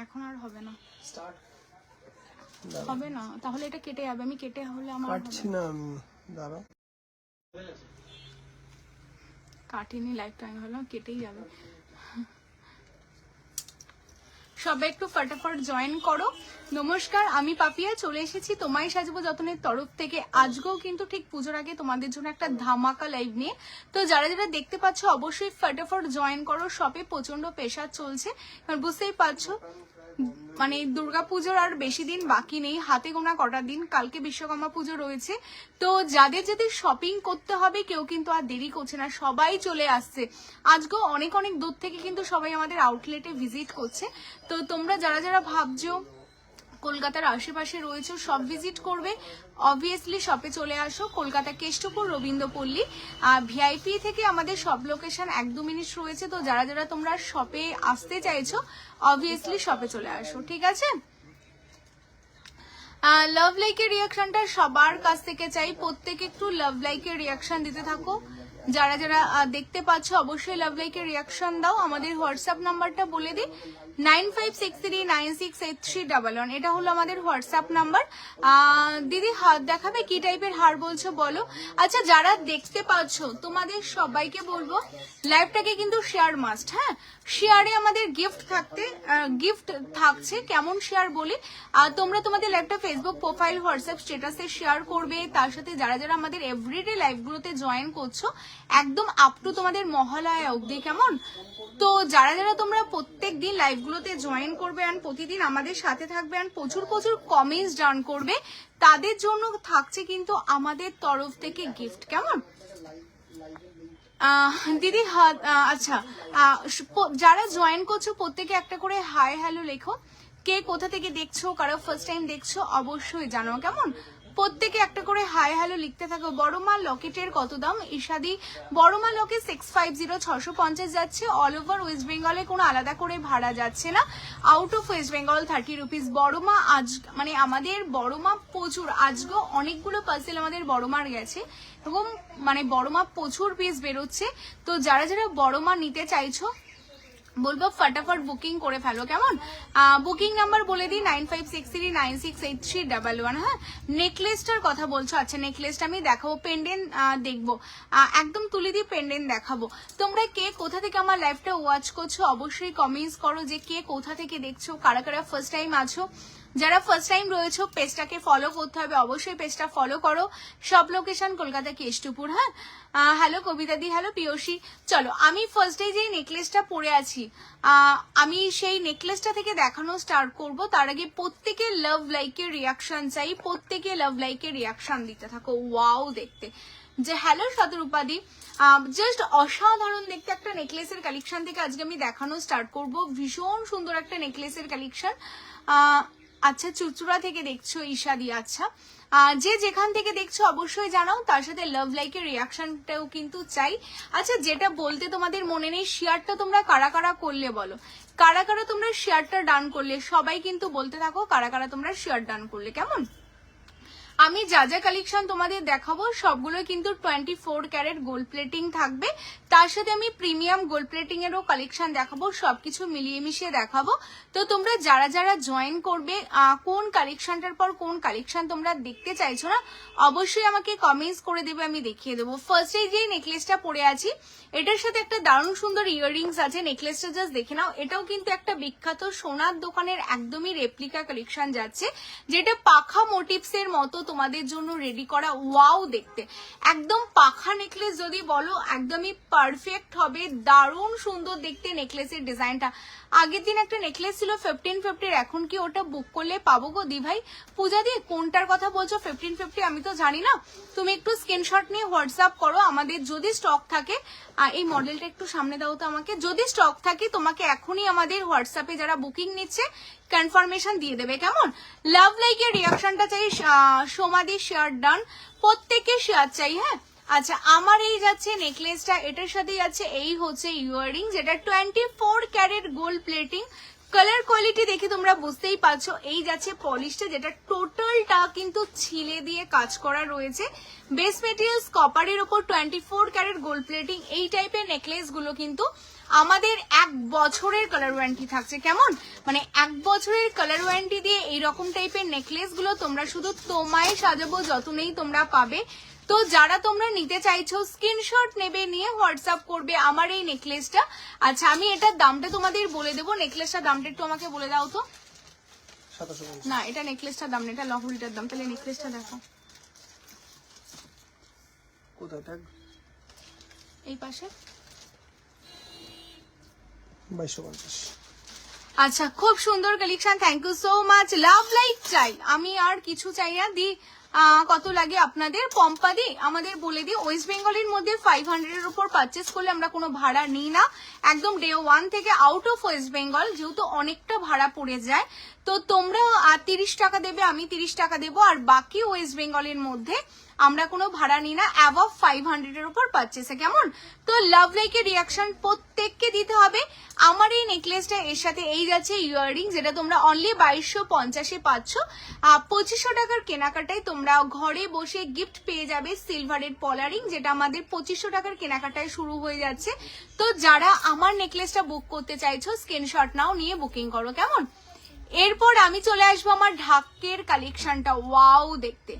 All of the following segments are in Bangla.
এখন আর হবে না, হবে না, তাহলে এটা কেটে যাবে। আমি কেটে হলে আমার কাটছি না আমি, দাঁড়াও। কাটিনি, লাইভ টাইম হলো, কেটেই যাবে। সবাই একটু ফটাফট জয়েন করো। নমস্কার, আমি পাপিয়া চলে এসেছি তোমায় সাজবো যতনের তরফ থেকে। আজকেও কিন্তু ঠিক পুজোর আগে তোমাদের জন্য একটা ধামাকা লাইভ নিয়ে। তো যারা যারা দেখতে পাচ্ছ অবশ্যই ফটাফট জয়েন করো। শপে প্রচন্ড প্রেসার চলছে, বুঝতেই পারছো। মানে দুর্গাপুজোর আর বেশি দিন বাকি নেই, হাতে গোনা কটা দিন, কালকে বিশ্বকর্মা পুজো রয়েছে। তো যাদের যাদের শপিং করতে হবে কেউ কিন্তু আর দেরি করছে না, সবাই চলে আসছে। আজকেও অনেক অনেক দূর থেকে কিন্তু সবাই আমাদের আউটলেটে ভিজিট করছে। তো তোমরা যারা যারা ভাবছো কলকাতার আশেপাশে রয়েছে সব ভিজিট করবে, অবভিয়াসলি শপে চলে আসো। কলকাতা কেষ্টপুর রবীন্দ্রপল্লী ভিআইপি থেকে আমাদের সব লোকেশন 1-2 মিনিট রয়েছে। তো যারা যারা তোমরা শপে আসতে চাইছো অবভিয়াসলি শপে চলে আসো, ঠিক আছে। লাভ লাইকের রিয়াকশনটা সবার কাছ থেকে চাই, প্রত্যেকে একটু লাভ লাইকের রিয়াকশন দিতে থাকো। যারা যারা দেখতে পাচ্ছ অবশ্যই লাভ লাইকের রিয়াকশন দাও। আমাদের হোয়াটসঅ্যাপ নাম্বারটা বলে দিই, 9563968311। এটা হলো আমাদের হোয়াটসঅ্যাপ নাম্বার। দিদি হাত দেখাবে, কি টাইপের হার বলছো বলো। আচ্ছা, যারা দেখতে পাচ্ছ তোমাদের সবাইকে বলবো লাইভটাকে কিন্তু শেয়ার মাস্ট। হ্যাঁ, শেয়ারে আমাদের গিফট থাকছে। কেমন শেয়ার বলি, তোমরা তোমাদের লাইভটা ফেসবুক প্রোফাইল, হোয়াটসঅ্যাপ স্ট্যাটাসে শেয়ার করবে। তার সাথে যারা যারা আমাদের এভরিডে লাইভগুলোতে জয়েন করছো একদম আপ টু তোমাদের মহালয়া অবধি, কেমন। তো যারা যারা তোমরা প্রত্যেক দিন লাইভগুলোতে জয়েন করবে আর প্রতিদিন আমাদের সাথে থাকবে আর প্রচুর প্রচুর কমেন্টস ডান করবে, তাদের জন্য থাকছে কিন্তু আমাদের তরফ থেকে গিফট, কেমন। দিদি আচ্ছা, যারা জয়েন করছো প্রত্যেকে একটা করে হাই হ্যালো লেখো। কে কোথা থেকে দেখছো, কারো ফার্স্ট টাইম দেখছো অবশ্যই জানো, কেমন। প্রত্যেকে একটা করে হাই হ্যালো লিখতে থাকো। বড় মা লকেটের কত দাম ঈশাদি? বড় মা লকেট 650 650 যাচ্ছে। অল ওভার ওয়েস্ট বেঙ্গলে কোনো আলাদা করে ভাড়া যাচ্ছে না। Out of West Bengal 30 rupees. বড় মা আজ মানে আমাদের বড় মা প্রচুর, আজকেও অনেকগুলো পার্সেল আমাদের বড় মার গেছে, এবং মানে বড় মা প্রচুর পিস বেরোচ্ছে। তো যারা যারা বড় মা নিতে চাইছো বলবো ফটাফট বুকিং করে ফেলো, কেমন। বুকিং নাম্বার বলে দিই 9563968311। হ্যাঁ, নেকলেসটার কথা বলছো, আচ্ছা নেকলেসটা আমি দেখাবো, পেন্ডেন্ট দেখবো, একদম তুলে দিয়ে পেন্ডেন্ট দেখাবো। তোমরা কে কোথা থেকে আমার লাইভটা ওয়াচ করছো অবশ্যই কমেন্টস করো যে কে কোথা থেকে দেখছো, কারা কারা ফার্স্ট টাইম আছো। যারা ফার্স্ট টাইম রয়েছে পেজটাকে ফলো করতে হবে, অবশ্যই পেজটা ফলো করো। সব লোকেশন কলকাতা কেষ্টপুর। হ্যাঁ, হ্যালো কবিতা দি, হ্যালো পিয়সী। চলো, আমি ফার্স্ট ডে যে নেকলেসটা পরে আছি আমি সেই নেকলেসটা থেকে দেখানো স্টার্ট করব। তার আগে প্রত্যেকে লাভ লাইকের রিয়াকশন চাই, প্রত্যেকে লাভ লাইকের রিয়াকশন দিতে থাকো। ওয়াও দেখতে যে হ্যালো শতরূপাদি, জাস্ট অসাধারণ দেখতে একটা নেকলেসের কালেকশন থেকে আজকে আমি দেখানো স্টার্ট করব। ভীষণ সুন্দর একটা নেকলেসের কালেকশন। আচ্ছা, চুচুড়া থেকে দেখছো ঈশাদি, আচ্ছা যে যেখান থেকে দেখছো অবশ্যই জানাও। তার সাথে লাভ লাইকের রিয়াকশনটাও কিন্তু চাই। আচ্ছা, যেটা বলতে তোমাদের মনে নেই, শেয়ারটা তোমরা কারা কারা করলে বলো, কারা কারা তোমরা শেয়ারটা ডান করলে, সবাই কিন্তু বলতে থাকো কারা কারা তোমরা শেয়ার ডান করলে, কেমন। আমি যা যা কালেকশন তোমাদের দেখাবো সবগুলো কিন্তু 24 ক্যারেট গোল্ড প্লেটিং থাকবে। তার সাথে আমি প্রিমিয়াম গোল্ড প্লেটিং এরও কালেকশন দেখাবো, সবকিছু মিলিয়ে মিশিয়ে দেখাবো। তো তোমরা যারা যারা জয়েন করবে কোন কালেকশনটার পর কোন কালেকশন তোমরা দেখতে চাইছো না অবশ্যই আমাকে কমেন্টস করে দেবে, আমি দেখিয়ে দেবো। ফার্স্টে যে নেকলেসটা পরে আছি এটার সাথে একটা দারুণ সুন্দর ইয়াররিংস আছে। নেকলেসটা জাস্ট দেখে নাও, এটাও কিন্তু একটা বিখ্যাত সোনার দোকানের একদমই রেপ্লিকা কালেকশন যাচ্ছে, যেটা পাখা মোটিভস এর মতো তোমাদের জন্য রেডি করা। ওয়াও দেখতে একদম পাখা নেকলেস যদি বলো একদমই পারফেক্ট হবে, দারুণ সুন্দর দেখতে নেকলেসের ডিজাইনটা। আগের দিন একটা নেকলেস ছিল 1550, এখন কি ওটা বুক করলে পাবো গো দি ভাই? পূজা দিয়ে কোনটার কথা বলছো 1550? আমি তো জানি না, তুমি একটু স্ক্রিনশট নিয়ে হোয়াটসঅ্যাপ করো আমাদের, যদি স্টক থাকে। এই মডেলটা একটু সামনে দাও তো আমাকে, যদি স্টক থাকে তোমাকে এখনই আমাদের হোয়াটসঅ্যাপে যারা বুকিং নিচ্ছে কনফার্মেশন দিয়ে দেবে, কেমন। লাভ লাইকের রিয়াকশনটা চাই, সোমাদি শেয়ার ডান, প্রত্যেকে শেয়ার চাই। হ্যাঁ, আচ্ছা আমার এই যাচ্ছে নেকলেসটা, এটার সাথে যাচ্ছে এই হচ্ছে ইয়াররিং, যেটা 24 carat gold plating. Colour quality দেখে তোমরা বুঝতেই পারছো। এই যাচ্ছে পলিশটা, যেটা টোটালটা কিন্তু ছিলে দিয়ে কাজ করা রয়েছে। বেস মেটেরিয়ালস কপারের উপর 24 ক্যারেট গোল্ড প্লেটিং। এই টাইপের নেকলেস গুলো কিন্তু আমাদের 1 বছরের কালার ওয়ারেন্টি থাকছে, কেমন? মানে 1 বছরের কালার ওয়ারেন্টি দিয়ে এইরকম টাইপের নেকলেস গুলো তোমরা শুধু তোমায় সাজাবো যতনেই তোমরা পাবে। তো যারা তোমরা নিতে চাইছো স্ক্রিনশট নেবে, নিয়ে হোয়াটসঅ্যাপ করবে আমার এই নেকলেসটা। আচ্ছা আমি এটার দামটা তোমাদের বলে দেবো, নেকলেসটার দামটা একটু আমাকে বলে দাও তো। 2750। না এটা নেকলেসটার দাম না, এটা লহরিটার দাম। তাহলে নেকলেসটা দেখো কোথায় ট্যাগ? এই পাশে। 2250। আচ্ছা খুব সুন্দর collection, thank you so much. Love like চাই, আমি আর কিছু চাই না। দি কত লাগে আপনাদের? পম্পা দি আমাদের বলে দিই, ওয়েস্ট বেঙ্গলের মধ্যে 500 এর উপর পারচেস করলে আমরা কোনো ভাড়া নিই না, একদম ডে 1 থেকে আউট অফ ওয়েস্ট বেঙ্গল, যেহেতু অনেকটা ভাড়া পড়ে যায়। তো তোমরা 30 টাকা দেবে, আমি 30 টাকা দেবো, আর বাকি ওয়েস্ট বেঙ্গলের মধ্যে আমরা কোনো ভাড়া নিই না অ্যাবভ 500 এর উপর পারচেসে, কেমন? তো লাভ লাইকের রিয়াকশন প্রত্যেককে দিতে হবে। আমার এই নেকলেসটা এর সাথে এই যাচ্ছে ইয়াররিং, যেটা তোমরা অনলি 2250-এ পাচ্ছ। 2500 টাকার কেনাকাটায় তোমরা ঘরে বসে গিফট পেয়ে যাবে সিলভারের পলারিং, যেটা আমাদের 2500 টাকার কেনাকাটায় শুরু হয়ে যাচ্ছে। তো যারা আমার নেকলেসটা বুক করতে চাইছো স্ক্রিনশট নাও, নিয়ে বুকিং করো, কেমন? এরপর আমি চলে আসবো আমার ঢাকের কালেকশনটা। ওয়াও দেখতে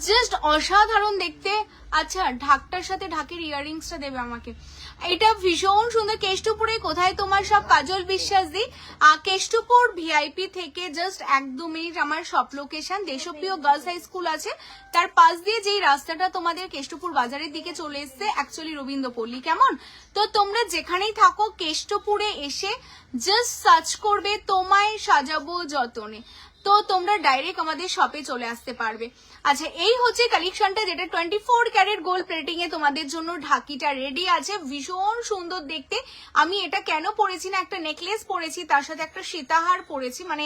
জাস্ট অসাধারণ দেখতে। আচ্ছা ঢাকটার সাথে ঢাকের ইয়াররিংসটা দেবে আমাকে, এটা ভীষণ সুন্দর। কেষ্টপুরে কোথায় তোমার সব? কাজল বিশ্বাস দি, কেষ্টপুর ভিআইপি থেকে জাস্ট 1-2 মিনিট আমার শপ লোকেশন। দেশপ্রিয় গার্লস হাই স্কুল আছে, তার পাশ দিয়ে যেই রাস্তাটা তোমাদের কেষ্টপুর বাজারের দিকে চলে এসছে, অ্যাকচুয়ালি রবীন্দ্রপল্লী, কেমন? তো তোমরা যেখানেই থাকো কেষ্টপুরে এসে জাস্ট সার্চ করবে তোমায় সাজাবো যতনে, তো তোমরা ডাইরেক্ট আমাদের শপে চলে আসতে পারবে। আচ্ছা এই হচ্ছে কালেকশনটা, যেটা 24 ক্যারেট গোল্ড প্লেটিং এ তোমাদের জন্য ঢাকিটা রেডি আছে, ভীষণ সুন্দর দেখতে। আমি এটা কেন পরেছি না, একটা নেকলেস পরেছি, তার সাথে একটা সীতাহার পরেছি, মানে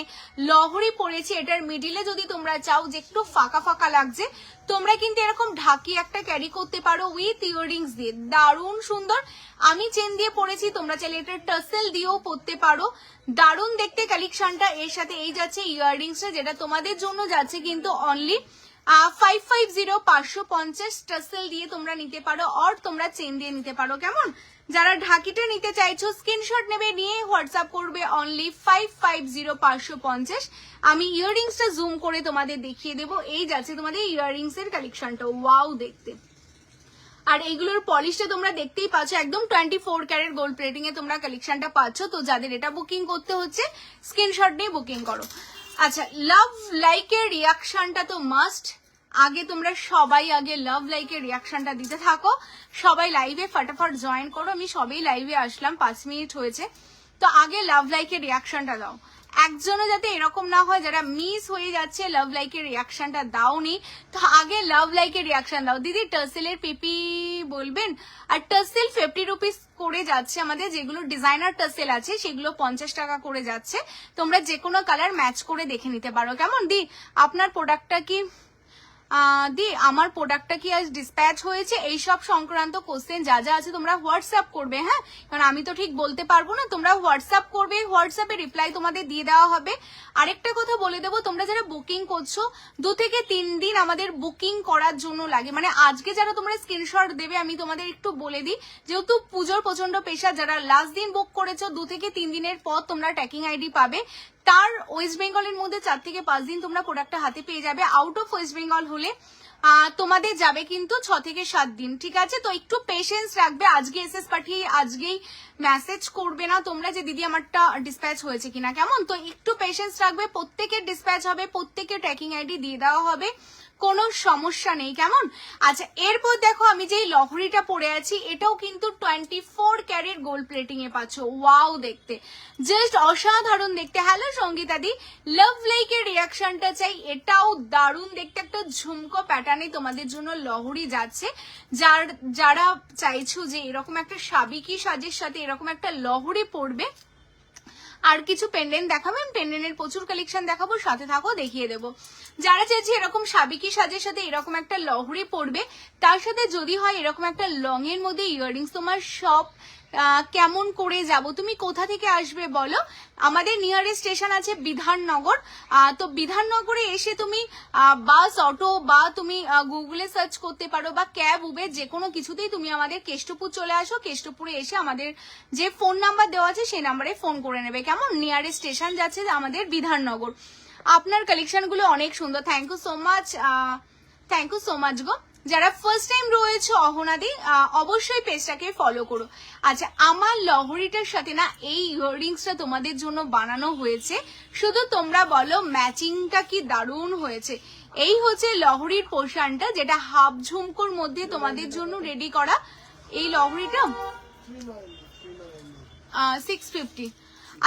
লহরি পরেছি। এটার মিডিলে যদি তোমরা চাও যে একটু ফাঁকা ফাঁকা লাগছে, তোমরা কিন্তু এরকম ঢাকি একটা ক্যারি করতে পারো উইথ ইয়াররিংস দিয়ে, দারুণ সুন্দর। আমি চেন দিয়ে পরেছি, তোমরা চাইলে এটা টাসেল দিয়েও পরতে পারো, দারুণ দেখতে কালেকশনটা। এর সাথে এই যাচ্ছে ইয়াররিংসটা, যেটা তোমাদের জন্য যাচ্ছে কিন্তু অনলি 550 টাসেল দিয়ে তোমরা নিতে পারো, আর তোমরা চেন দিয়ে নিতে পারো, কেমন? যারা ঢাকিটা নিতে চাইছো স্ক্রিনশট নেবে, নিয়ে হোয়াটসঅ্যাপ করবে অনলি 550 আমি ইয়াররিংসটা জুম করে তোমাদের দেখিয়ে দেবো। এই যাচ্ছে তোমাদের ইয়াররিংস এর কালেকশনটা, ওয়াও দেখতে। আর এইগুলোর পলিশটা তোমরা দেখতেই পাচ্ছ, একদম 24 ক্যারেট গোল্ড প্লেটিং এ তোমরা কালেকশনটা পাচ্ছ। তো যাদের এটা বুকিং করতে হচ্ছে স্ক্রিনশট নিয়ে বুকিং করো। আচ্ছা লাভ লাইকের রিয়াকশনটা তো মাস্ট, আগে তোমরা সবাই আগে লাভ লাইকের রিয়াকশনটা দিতে থাকো। সবাই লাইভে ফটাফট জয়েন করো, আমি সবাই লাইভে আসলাম, 5 মিনিট হয়েছে। তো আগে লাভ লাইকের রিয়াকশনটা দাও, একজনও যাতে এরকম না হয় যারা মিস হয়ে যাচ্ছে লাভ লাইকের রিয়াকশনটা দাওনি। তো আগে লাভ লাইকের রিয়াকশন দাও। দিদি টার্সেলের পিপি বলবেন? আর টার্সেল 50 রুপিস করে যাচ্ছে আমাদের, যেগুলো ডিজাইনার টার্সেল আছে সেগুলো 50 টাকা করে যাচ্ছে। তোমরা যে কোনো কালার ম্যাচ করে দেখে নিতে পারো, কেমন? দি আপনার প্রোডাক্টটা কি দি আমার প্রোডাক্টটা কি আজ ডিসপ্যাচ হয়েছে, এইসব সংক্রান্ত কোশ্চেন যা যা আছে তোমরা হোয়াটসঅ্যাপ করবে, হ্যাঁ, কারণ আমি তো ঠিক বলতে পারবো না। তোমরা হোয়াটসঅ্যাপ করবে, হোয়াটসঅ্যাপে রিপ্লাই তোমাদের দিয়ে দেওয়া হবে। আরেকটা কথা বলে দেবো, তোমরা যারা বুকিং করছো 2 থেকে 3 দিন আমাদের বুকিং করার জন্য লাগে, মানে আজকে যারা তোমরা স্ক্রিনশট দেবে, আমি তোমাদের একটু বলে দিই, যেহেতু পুজোর প্রচন্ড পেশা, যারা লাস্ট দিন বুক করেছো 2 থেকে 3 দিনের পর তোমরা ট্র্যাকিং আইডি পাবে। তার ওয়েস্ট বেঙ্গলের মধ্যে 4 থেকে 5 দিন তোমরা প্রোডাক্টটা হাতে পেয়ে যাবে। আউট অফ ওয়েস্ট বেঙ্গল হলে তোমাদের যাবে কিন্তু 6 থেকে 7 দিন, ঠিক আছে? তো একটু পেশেন্স রাখবে, আজকে এসএস পাঠিয়ে আজকেই মেসেজ করবে না তোমরা যে দিদি আমারটা ডিসপ্যাচ হয়েছে কিনা, কেমন? তো একটু পেশেন্স রাখবে, প্রত্যেকের ডিসপ্যাচ হবে, প্রত্যেকের ট্র্যাকিং আইডি দিয়ে দেওয়া হবে, কোনো সমস্যা নেই, কেমন? আচ্ছা এরপর দেখো আমি যেই লহরিটা পরে আছি, এটাও কিন্তু 24 ক্যারেট গোল্ড প্লেটিং এ পাচ্ছ, ওয়াও দেখতে, জাস্ট অসাধারণ দেখতে। হ্যালো সঙ্গীতা দি, লাভ লাইকের রিয়াকশনটা চাই, এটাও দারুণ দেখতে, একটা ঝুমকো প্যাটার্নে তোমাদের জন্য লহরি যাচ্ছে। যারা চাইছো যে এরকম একটা সাবিকি সাজের সাথে এরকম একটা লহরি পড়বে, আর কিছু পেন্ডেন্ট দেখাবেন, পেন্ডেন্টের প্রচুর কালেকশন দেখাবো, সাথে থাকো দেখিয়ে দেবো। যারা চাইছে এরকম সাবিকি সাজের সাথে এরকম একটা লহরি পড়বে, তার সাথে যদি হয় এরকম একটা লং এর মধ্যে ইয়াররিংস, তোমার সব কেমন করে যাব, তুমি কোথা থেকে আসবে বলো? আমাদের নিয়ারেস্ট স্টেশন আছে বিধাননগর। তো বিধাননগরে এসে তুমি বাস, অটো বা তুমি গুগলে সার্চ করতে পারো বা ক্যাব, উবের, যে কোনো কিছুতেই তুমি আমাদের কেষ্টপুর চলে আসো। কেষ্টপুরে এসে আমাদের যে ফোন নাম্বার দেওয়া আছে সেই নাম্বারে ফোন করে নেবে, কেমন? নিয়ারেস্ট স্টেশন যাচ্ছে আমাদের বিধাননগর। আপনার কালেকশনগুলো অনেক সুন্দর, thank you so much, thank you so much গো। যারা ফার্স্ট টাইম রয়েছে অহনাদি, অবশ্যই পেজটাকে ফলো করো। আচ্ছা, আমার লহরিটার সাথে না এই ইয়াররিংসটা তোমাদের জন্য বানানো হয়েছে, শুধু তোমরা বলো ম্যাচিংটা কি দারুণ হয়েছে। এই হচ্ছে লহরির পোর্শনটা, যেটা হাফ ঝুমকোর মধ্যে তোমাদের জন্য রেডি করা। এই লহরিটা 650।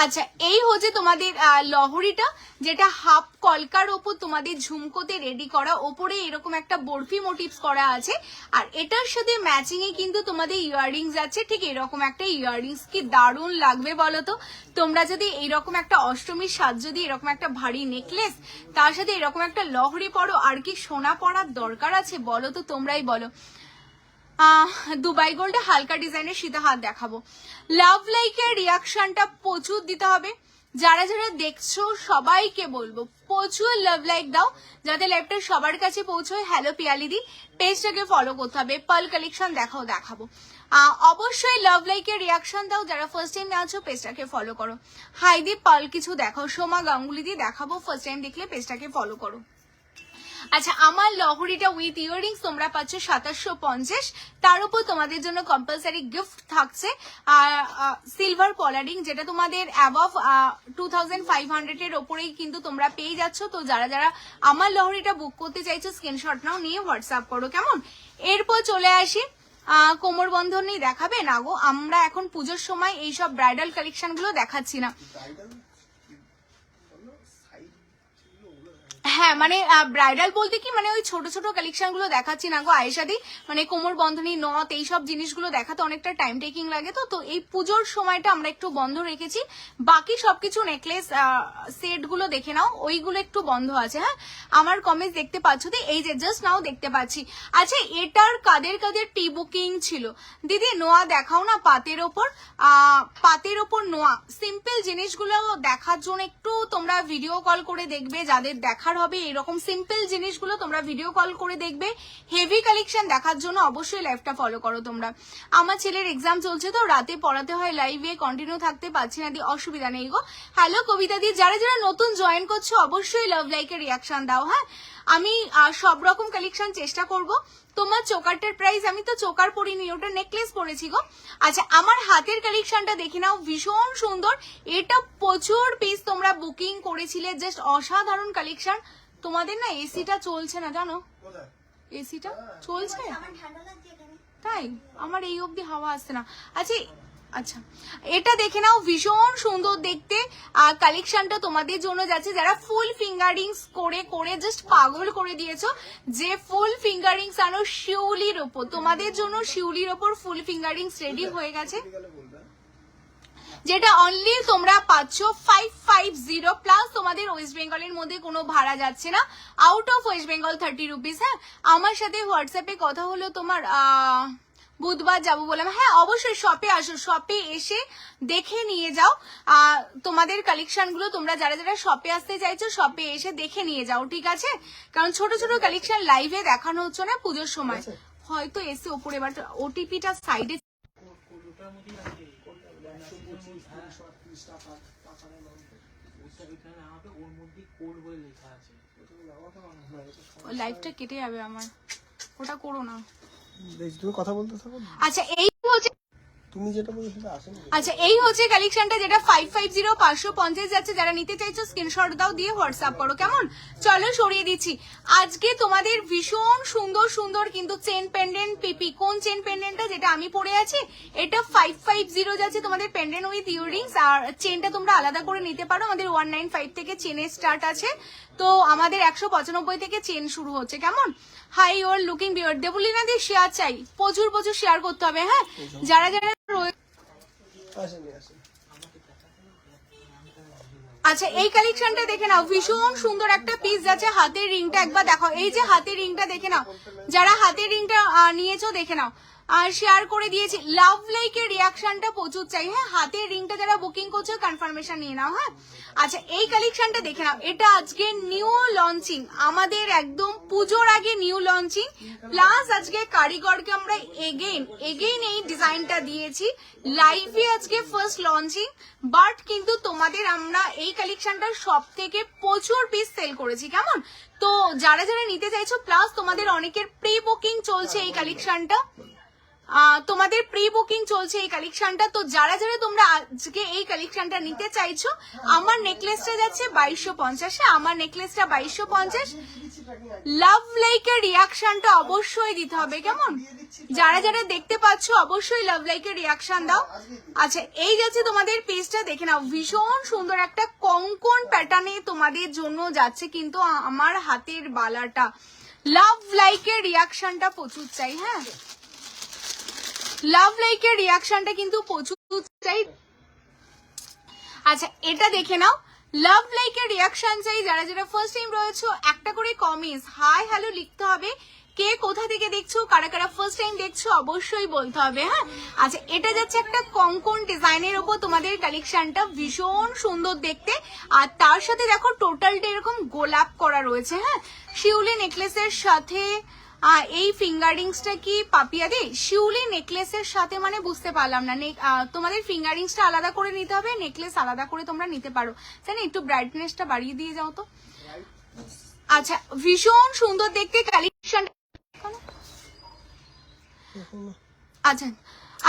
আচ্ছা, এই হচ্ছে তোমাদের লহরিটা, যেটা হাফ কলকার ওপর তোমাদের ঝুমকোতে রেডি করা, ওপরে এরকম একটা বরফি মোটিভস করা আছে। আর এটার সাথে ম্যাচিং এ কিন্তু তোমাদের ইয়াররিংস আছে, ঠিক এরকম একটা ইয়াররিংস। কি দারুণ লাগবে বলো তো? তোমরা যদি এইরকম একটা অষ্টমীর সাজ, যদি এরকম একটা ভারী নেকলেস, তার সাথে এরকম একটা লহরি পরো, আর কি সোনা পরার দরকার আছে বলো তো? তোমরাই বলো। দুবাই গোল্ডে হালকা ডিজাইনের সীতা হাত দেখাবো। লাভ লাইকের রিয়াকশনটা প্রচুর দিতে হবে। যারা যারা দেখছো সবাইকে বলবো প্রচুর লাভ লাইক দাও, যাতে লাইভটা সবার কাছে পৌঁছয়। হ্যালো পিয়ালিদি, পেজটাকে ফলো করতে হবে। পার্ল কালেকশন দেখাবো। অবশ্যই লাভ লাইকের রিয়াকশন দাও। যারা ফার্স্ট টাইম আছো পেজটাকে ফলো করো। হাইদি পার্ল কিছু দেখাও। সোমা গাঙ্গুলি দিয়ে দেখাবো, ফার্স্ট টাইম দেখলে পেজটাকে ফলো করো। আচ্ছা, আমার লহরিটা উইথ ইয়াররিংস তোমরা পাচ্ছ 2750। তার উপর তোমাদের জন্য কম্পালসারি গিফট থাকছে সিলভার পলারিং, যেটা তোমাদের অ্যাবভ 2500 এর ওপরেই কিন্তু তোমরা পেয়ে যাচ্ছ। তো যারা যারা আমার লহরিটা বুক করতে চাইছো স্ক্রিনশট নাও, নিয়ে হোয়াটসঅ্যাপ করো, কেমন? এরপর চলে আসি কোমর বন্ধনী দেখাবে না গো, আমরা এখন পুজোর সময় এইসব ব্রাইডাল কালেকশন গুলো দেখাচ্ছি না। হ্যাঁ, মানে ব্রাইডাল বলতে কি, মানে ওই ছোট ছোট কালেকশন গুলো দেখাচ্ছি না গো আয়েশাদি। মানে কোমর বন্ধনী, নথ, এইসব জিনিসগুলো দেখাতে অনেকটা টাইম টেকিং লাগে। তো এই পুজোর সময়টা আমরা একটু বন্ধ রেখেছি। বাকি সবকিছু নেকলেস সেট গুলো দেখে নাও, ওইগুলো একটু বন্ধ আছে। হ্যাঁ, আমার কমেন্টস দেখতে পাচ্ছ তো, এই যে জাস্ট নাও দেখতে পাচ্ছি। আচ্ছা, এটার কাদের কাদের প্রি বুকিং ছিল? দিদি নোয়া দেখাও না, পাতের ওপর নোয়া। সিম্পল জিনিসগুলো দেখার জন্য একটু তোমরা ভিডিও কল করে দেখবে, যাদের দেখার হবে এরকম সিম্পল জিনিসগুলো তোমরা ভিডিও কল করে দেখবে। হেভি কালেকশন দেখার জন্য অবশ্যই লাইভটা ফলো করো তোমরা। আমার ছেলের এক্সাম চলছে তো রাতে পড়াতে হয়, লাইভে কন্টিনিউ থাকতে পারছি না, দিয়ে অসুবিধা নেই গো। হ্যালো কবিতা দি, যারা যারা নতুন জয়েন করছো অবশ্যই লাভ লাইকের রিয়াকশন দাও। হ্যাঁ, আমি সব রকম কালেকশন চেষ্টা করব। তোমার চোকারটার প্রাইস, আমি তো চোকার পরিনি, ওটা নেকলেস পরেছি গো। আচ্ছা, আমার হাতের কালেকশনটা দেখে নাও, ভীষণ সুন্দর। এটা প্রচুর পিস তোমরা বুকিং করেছিলে, জাস্ট অসাধারণ কালেকশন। তোমাদের না এসিটা চলছে না জানো, এসিটা চলছে তাই আমার এই অবধি হাওয়া আসছে না। আচ্ছা, এটা দেখে নাও, ভীষণ সুন্দর দেখতে। আর কালেকশনটা তোমাদের জন্য যাচ্ছে যারা ফুল ফিঙ্গারিংস করে করে জাস্ট পাগল করে দিয়েছো। যে ফুল ফিঙ্গারিংস আনো শিউলির ওপর, তোমাদের জন্য শিউলির ওপর ফুল ফিঙ্গারিংস রেডি হয়ে গেছে, যেটা অনলি তোমরা পাচ্ছ 550 প্লাস। তোমাদের ওয়েস্ট বেঙ্গলের মধ্যে কোনো ভাড়া যাচ্ছে না, out of West Bengal 30 rupees. হ্যাঁ, আমার সাথে হোয়াটসঅ্যাপে কথা হলো তোমার, বুধবার যাবো বললাম। হ্যাঁ, অবশ্যই শপে আসো, শপে এসে দেখে নিয়ে যাও তোমাদের কালেকশন গুলো। তোমরা যারা যারা শপে আসতে চাইছো শপে এসে দেখে নিয়ে যাও, ঠিক আছে? কারণ ছোট ছোট কালেকশন লাইভে দেখানো হচ্ছে না পুজোর সময়। হয়তো এসে ওপরে, বাট ওটিপিটা সাইডে লাইভটা কেটে যাবে আমার, ওটা করো না। তুমি কথা বলতে থাকো। আচ্ছা, এই হচ্ছে তুমি যেটা বলছো সেটা আসেনি। আচ্ছা, এই হচ্ছে কালেকশনটা, যেটা 550 550 যাচ্ছে। যারা নিতে চাইছো স্ক্রিনশট দাও, দিয়ে হোয়াটসঅ্যাপ করো, কেমন? চলো সরিয়ে দিচ্ছি। আজকে তোমাদের ভীষণ সুন্দর সুন্দর কিন্তু চেন পেন্ডেন্ট পিপি। কোন চেন পেন্ডেন্টটা যেটা আমি পরে আছি, এটা 550 যাচ্ছে তোমাদের পেন্ডেন্ট উইথ ইয়াররিংস। আর চেনটা তোমরা আলাদা করে নিতে পারো। আমাদের 195 থেকে চেনের স্টার্ট আছে, তো আমাদের 195 থেকে চেন শুরু হচ্ছে, কেমন? Hi, you are looking beautiful. Debalina di share চাই, প্রচুর প্রচুর শেয়ার করতে হবে। হ্যাঁ, যারা যারা আচ্ছা, এই কালেকশনটা দেখে নাও, ভীষণ সুন্দর একটা পিস যাচ্ছে। হাতের রিংটা একবার দেখো, এই যে হাতের রিংটা দেখে নাও, যারা হাতের রিংটা নিয়েছো দেখে নাও। আর শেয়ার করে দিয়েছি। লাভ লাইকের রিয়াকশনটা প্রচুর চাই। হ্যাঁ, হাতের রিংটা যারা বুকিং করছো কনফার্মেশন নিয়ে নাও। হ্যাঁ, আচ্ছা এই কালেকশনটা দেখে নাও, এটা আজকে নিউ লঞ্চিং, আমাদের একদম পুজোর আগে নিউ লঞ্চিং, প্লাস আজকে কারিগরকে আমরা এগেইন এই ডিজাইনটা দিয়েছি লাইভে, আজকে ফার্স্ট লঞ্চিং। বাট কিন্তু তোমাদের আমরা এই কালেকশনটা সব থেকে প্রচুর পিস সেল করেছি, কেমন? তো যারা যারা নিতে চাইছো, প্লাস তোমাদের অনেকের প্রি বুকিং চলছে এই কালেকশনটা, তোমাদের প্রি বুকিং চলছে এই কালেকশনটা। তো যারা যারা তোমরা আজকে এই কালেকশনটা নিতে চাইছো, আমার নেকলেসটা যাচ্ছে 2250, আমার নেকলেসটা 2250। লাভ লাইকের রিয়াকশনটা অবশ্যই দিতে হবে, কেমন? যারা যারা দেখতে পাচ্ছ অবশ্যই লাভ লাইকের রিয়াকশন দাও। আচ্ছা এই যাচ্ছে তোমাদের পিসটা, দেখে নাও, ভীষণ সুন্দর একটা কঙ্কন প্যাটার্নে তোমাদের জন্য যাচ্ছে কিন্তু আমার হাতের বালাটা। লাভ লাইকের রিয়াকশনটা প্রচুর চাই। হ্যাঁ, লাভ লাইকের রিয়াকশনটা কিন্তু প্রচুর চাই। আচ্ছা এটা দেখে নাও, লাভ লাইকের রিয়াকশন চাই। যারা যারা ফার্স্ট টাইম রয়েছো একটা করে কমেন্টস হাই হ্যালো লিখতে হবে, কে কোথা থেকে দেখছো, কারা কারা ফার্স্ট টাইম দেখছো অবশ্যই বলতে হবে। হ্যাঁ, আচ্ছা এটা যাচ্ছে একটা কঙ্কন ডিজাইনের উপর তোমাদের কালেকশনটা, ভীষণ সুন্দর দেখতে। আর তার সাথে দেখো টোটালটা এরকম গোলাপ করা রয়েছে। হ্যাঁ, শিউলি নেকলেসের সাথে এই ফিঙ্গারিংসটা কি পাপিয়া দে? শিউলি নেকলেসের সাথে মানে বুঝতে পারলাম না। তোমাদের ফিঙ্গারিংসটা আলাদা করে নিতে হবে, নেকলেস আলাদা করে তোমরা নিতে পারো। জানি একটু ব্রাইটনেসটা বাড়িয়ে দিয়ে যাও তো। আচ্ছা ভীষণ সুন্দর দেখতে কালেকশন। আচ্ছা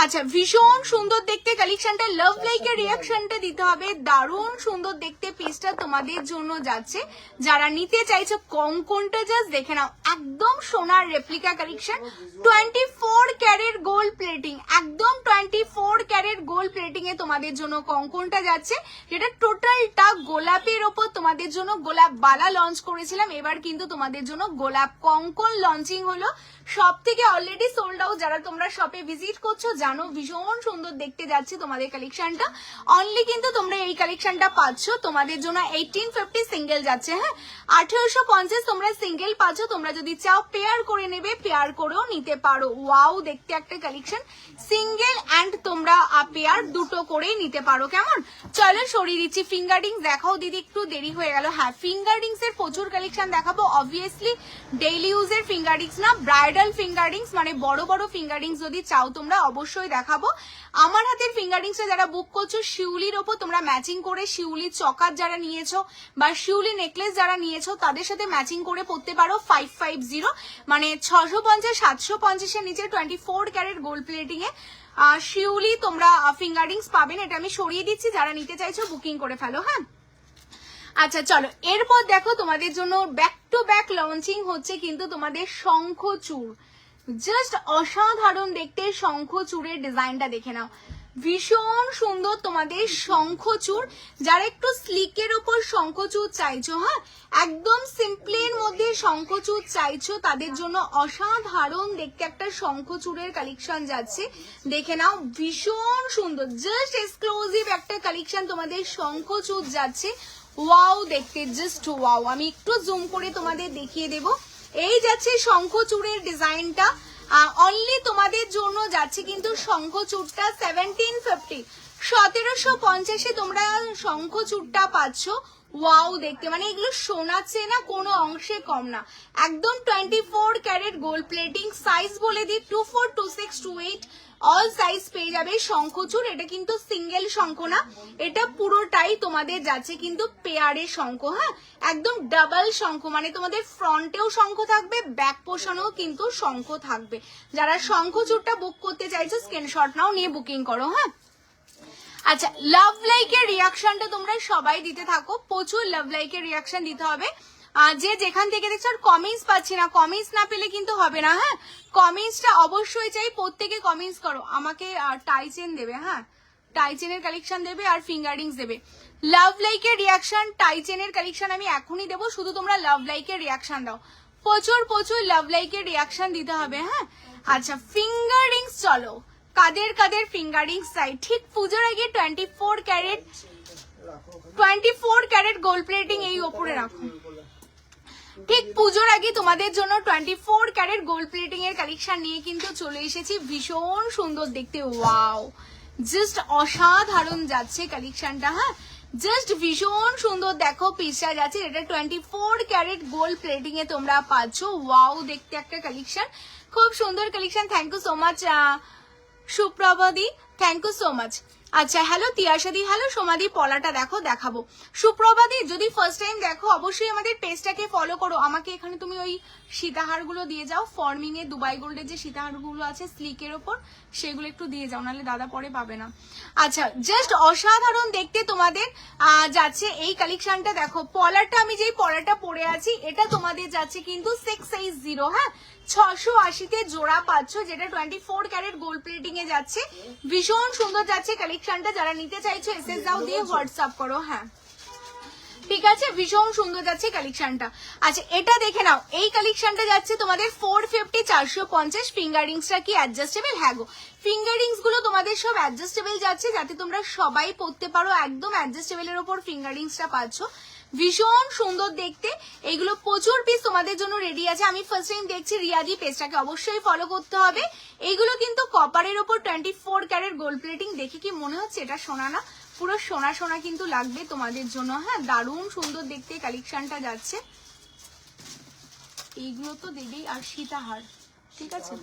আচ্ছা ভীষণ সুন্দর দেখতে কালেকশনটা, লাভ লাইকের রিয়াকশনটা দিতে হবে। দারুণ সুন্দর দেখতে পিসটা তোমাদের জন্য যাচ্ছে। যারা নিতে চাইছো কঙ্কনটা জাস্ট দেখে নাও, একদম সোনার replica collection, 24 carat gold plating, একদম 24 ক্যারেট গোল্ড প্লেটিং এ তোমাদের জন্য কঙ্কনটা যাচ্ছে, যেটা টোটালটা গোলাপের ওপর তোমাদের জন্য গোলাপ বালা লঞ্চ করেছিলাম, এবার কিন্তু তোমাদের জন্য গোলাপ কঙ্কন লঞ্চিং হলো। সব থেকে অলরেডি সোল্ড আউট। যারা তোমরা শপে ভিজিট করছো জানো ভীষণ সুন্দর দেখতে যাচ্ছে তোমাদের কালেকশনটা। অনলি কিন্তু তোমরা এই কালেকশনটা পাচ্ছ তোমাদের জন্য 1850 সিঙ্গেল যাচ্ছে। হ্যাঁ, 1850 তোমরা সিঙ্গেল পাচ্ছ। তোমরা যদি চাও পেয়ার করে নেবে, পেয়ার করেও নিতে পারো। ওয়াও দেখতে একটা কালেকশন, সিঙ্গেল অ্যান্ড তোমরা পেয়ার দুটো করেই নিতে পারো, কেমন? চলো সরিয়ে দিচ্ছি। ফিঙ্গারিংস দেখাও দিদি, একটু দেরি হয়ে গেল। হ্যাঁ, ফিঙ্গারিংস এর প্রচুর কালেকশন দেখাবো। অবভিয়াসলি ডেইলি ইউজের ফিঙ্গারিংস না, ব্রাইডাল ফিঙ্গারিংস মানে বড় বড় ফিঙ্গারিংস যদি চাও তোমরা অবশ্যই দেখাবো। আমার হাতের ফিঙ্গারিংসটা যারা বুক করছো শিউলির ওপর তোমরা ম্যাচিং করে, শিউলির চকার যারা নিয়েছো বা শিউলি নেকলেস যারা নিয়েছো তাদের সাথে ম্যাচিং করে পড়তে পারো। 550 মানে 650 750 এর নিচে 24 ক্যারেট গোল্ড প্লেটিং এ শিউলি তোমরা ফিঙ্গারিংস পাবেন। এটা আমি সরিয়ে দিচ্ছি, যারা নিতে চাইছো বুকিং করে ফেলো। হ্যাঁ, আচ্ছা চলো এরপর দেখো তোমাদের জন্য ব্যাক টু ব্যাক লঞ্চিং হচ্ছে কিন্তু তোমাদের শঙ্খচূড়, জাস্ট অসাধারণ দেখতে শঙ্খচূড়ের ডিজাইনটা দেখে নাও, ভীষণ সুন্দর তোমাদের শঙ্খচূড়। যারা একটু স্লিকের উপর শঙ্খচূড় চাইছো, হ্যাঁ একদম সিম্পলের মধ্যে শঙ্খচূড় চাইছো, তাদের জন্য অসাধারণ দেখতে একটা শঙ্খচূড়ের কালেকশন যাচ্ছে। দেখে নাও ভীষণ সুন্দর, জাস্ট এক্সক্লুসিভ একটা কালেকশন তোমাদের শঙ্খচূড় যাচ্ছে। ওয়াও দেখতে জাস্ট ওয়াও। আমি একটু জুম করে তোমাদের দেখিয়ে দেব। এই যাচ্ছে শঙ্খচূড়ের ডিজাইনটা, অনলি তোমাদের জন্য যাচ্ছে কিন্তু শঙ্খচূড়টা 1750, 1750 তোমরা শঙ্খচূড়টা পাচ্ছ। ওয়াও দেখতে, মানে এগুলো সোনার চেয়ে না কোনো অংশে কম না, একদম 24 ক্যারেট গোল্ড প্লেটিং। সাইজ বলে দিই 24, 26, 28 অল সাইজ পেয়ে যাবে শঙ্খচূড়। এটা কিন্তু সিঙ্গেল শঙ্খ না, এটা পুরোটাই তোমাদের যাচ্ছে কিন্তু পেয়ারের শঙ্খ। হ্যাঁ, একদম ডাবল শঙ্খ, মানে তোমাদের ফ্রন্টেও শঙ্খ থাকবে, ব্যাক পোর্শনেও কিন্তু শঙ্খ থাকবে। যারা শঙ্খচূড়টা বুক করতে চাইছো স্ক্রিনশট নাও, নিয়ে বুকিং করো। হ্যাঁ, আচ্ছা লাভ লাইকের রিয়াকশনটা তোমরা সবাই দিতে থাকো, প্রচুর লাভ লাইকের রিয়াকশন দিতে হবে। যে যেখান থেকে দেখছো আর কমেন্টস পাচ্ছি না, কমেন্টস না পেলে কিন্তু হবে না। হ্যাঁ, কমেন্টসটা অবশ্যই চাই, প্রত্যেকে কমেন্টস করো। আমাকে টাই চেন দেবে, হ্যাঁ টাই চেনের কালেকশন দেবে আর ফিঙ্গারিংস দেবে। লাভ লাইকের রিয়াকশন টাই চেনের কালেকশন আমি এখনই দেবো, শুধু তোমরা লাভ লাইকের রিয়াকশন দাও। প্রচুর প্রচুর লাভ লাইকের রিয়াকশন দিতে হবে। হ্যাঁ, আচ্ছা ফিঙ্গারিংস চলো, কাদের কাদের ফিঙ্গারিংস চাই? ঠিক পুজোর আগে 24 ক্যারেট গোল্ড প্লেটিং এই ওপরে রাখো। ঠিক পুজোর আগে তোমাদের জন্য 24 ক্যারেট গোল্ড প্লেটিং এর কালেকশন নিয়ে কিন্তু চলে এসেছি, ভীষণ সুন্দর দেখতে, ওয়াও জাস্ট অসাধারণ যাচ্ছে কালেকশনটা। হ্যাঁ জাস্ট ভীষণ সুন্দর দেখো পিসটা যাচ্ছে, এটা 24 ক্যারেট গোল্ড প্লেটিং এ তোমরা পাচ্ছ, ওয়াও দেখতে একটা কালেকশন, খুব সুন্দর collection. Thank you so much সুপ্রভাদি, থ্যাংক ইউ সো মাচ। আচ্ছা হ্যালো তিয়াশাদি, হ্যালো সোমাদি, পলাটা দেখো দেখাবো। সুপ্রভাদি যদি ফার্স্ট টাইম দেখো অবশ্যই আমাদের পেজটাকে ফলো করো। আমাকে এখানে তুমি ওই সীতাহারগুলো দিয়ে যাও, ফর্মিং এ দুবাই গোল্ডের যে সীতাহারগুলো আছে স্লিকের ওপর, সেগুলো একটু দিয়ে যাও, নাহলে দাদা পরে পাবে না। আচ্ছা জাস্ট অসাধারণ দেখতে তোমাদের যাচ্ছে এই কালেকশনটা। দেখো পলাটা, আমি যেই পলাটা পরে আছি এটা তোমাদের যাচ্ছে কিন্তু 680, হ্যাঁ 680-তে জোড়া পাচ্ছ, যেটা 24 ক্যারেট গোল্ড প্লেটিং এ যাচ্ছে, ভীষণ সুন্দর যাচ্ছে কালেকশনটা। যারা নিতে চাইছো এসএস দাও দিয়ে হোয়াটসঅ্যাপ করো। হ্যাঁ ঠিক আছে, ভীষণ সুন্দর যাচ্ছে কালেকশনটা। আচ্ছা এটা দেখে নাও, এই কালেকশনটা যাচ্ছে তোমাদের 450 450। ফিঙ্গারিংসটা কি অ্যাডজাস্টেবল? হ্যাঁ গো, ফিঙ্গারিংস গুলো তোমাদের সব অ্যাডজাস্টেবল যাচ্ছে, যাতে তোমরা সবাই পরতে পারো, একদম অ্যাডজাস্টেবল এর উপর ফিঙ্গারিংসটা পাচ্ছ, ভীষণ সুন্দর দেখতে। এইগুলো প্রচুর পিস তোমাদের জন্য রেডি আছে। আমি ফার্স্ট টাইম দেখছি রিয়াদি, পেজটাকে অবশ্যই ফলো করতে হবে। এইগুলো কিন্তু কপারের উপর 24 ক্যারেট গোল্ড প্লেটিং, দেখে কি মনে হচ্ছে এটা সোনা না? পুরো সোনা সোনা কিন্তু লাগবে তোমাদের জন্য। হ্যাঁ দারুণ সুন্দর দেখতে কালেকশনটা যাচ্ছে। এইগুলো তো দেবেই, আর সীতাহার, ঠিক আছে।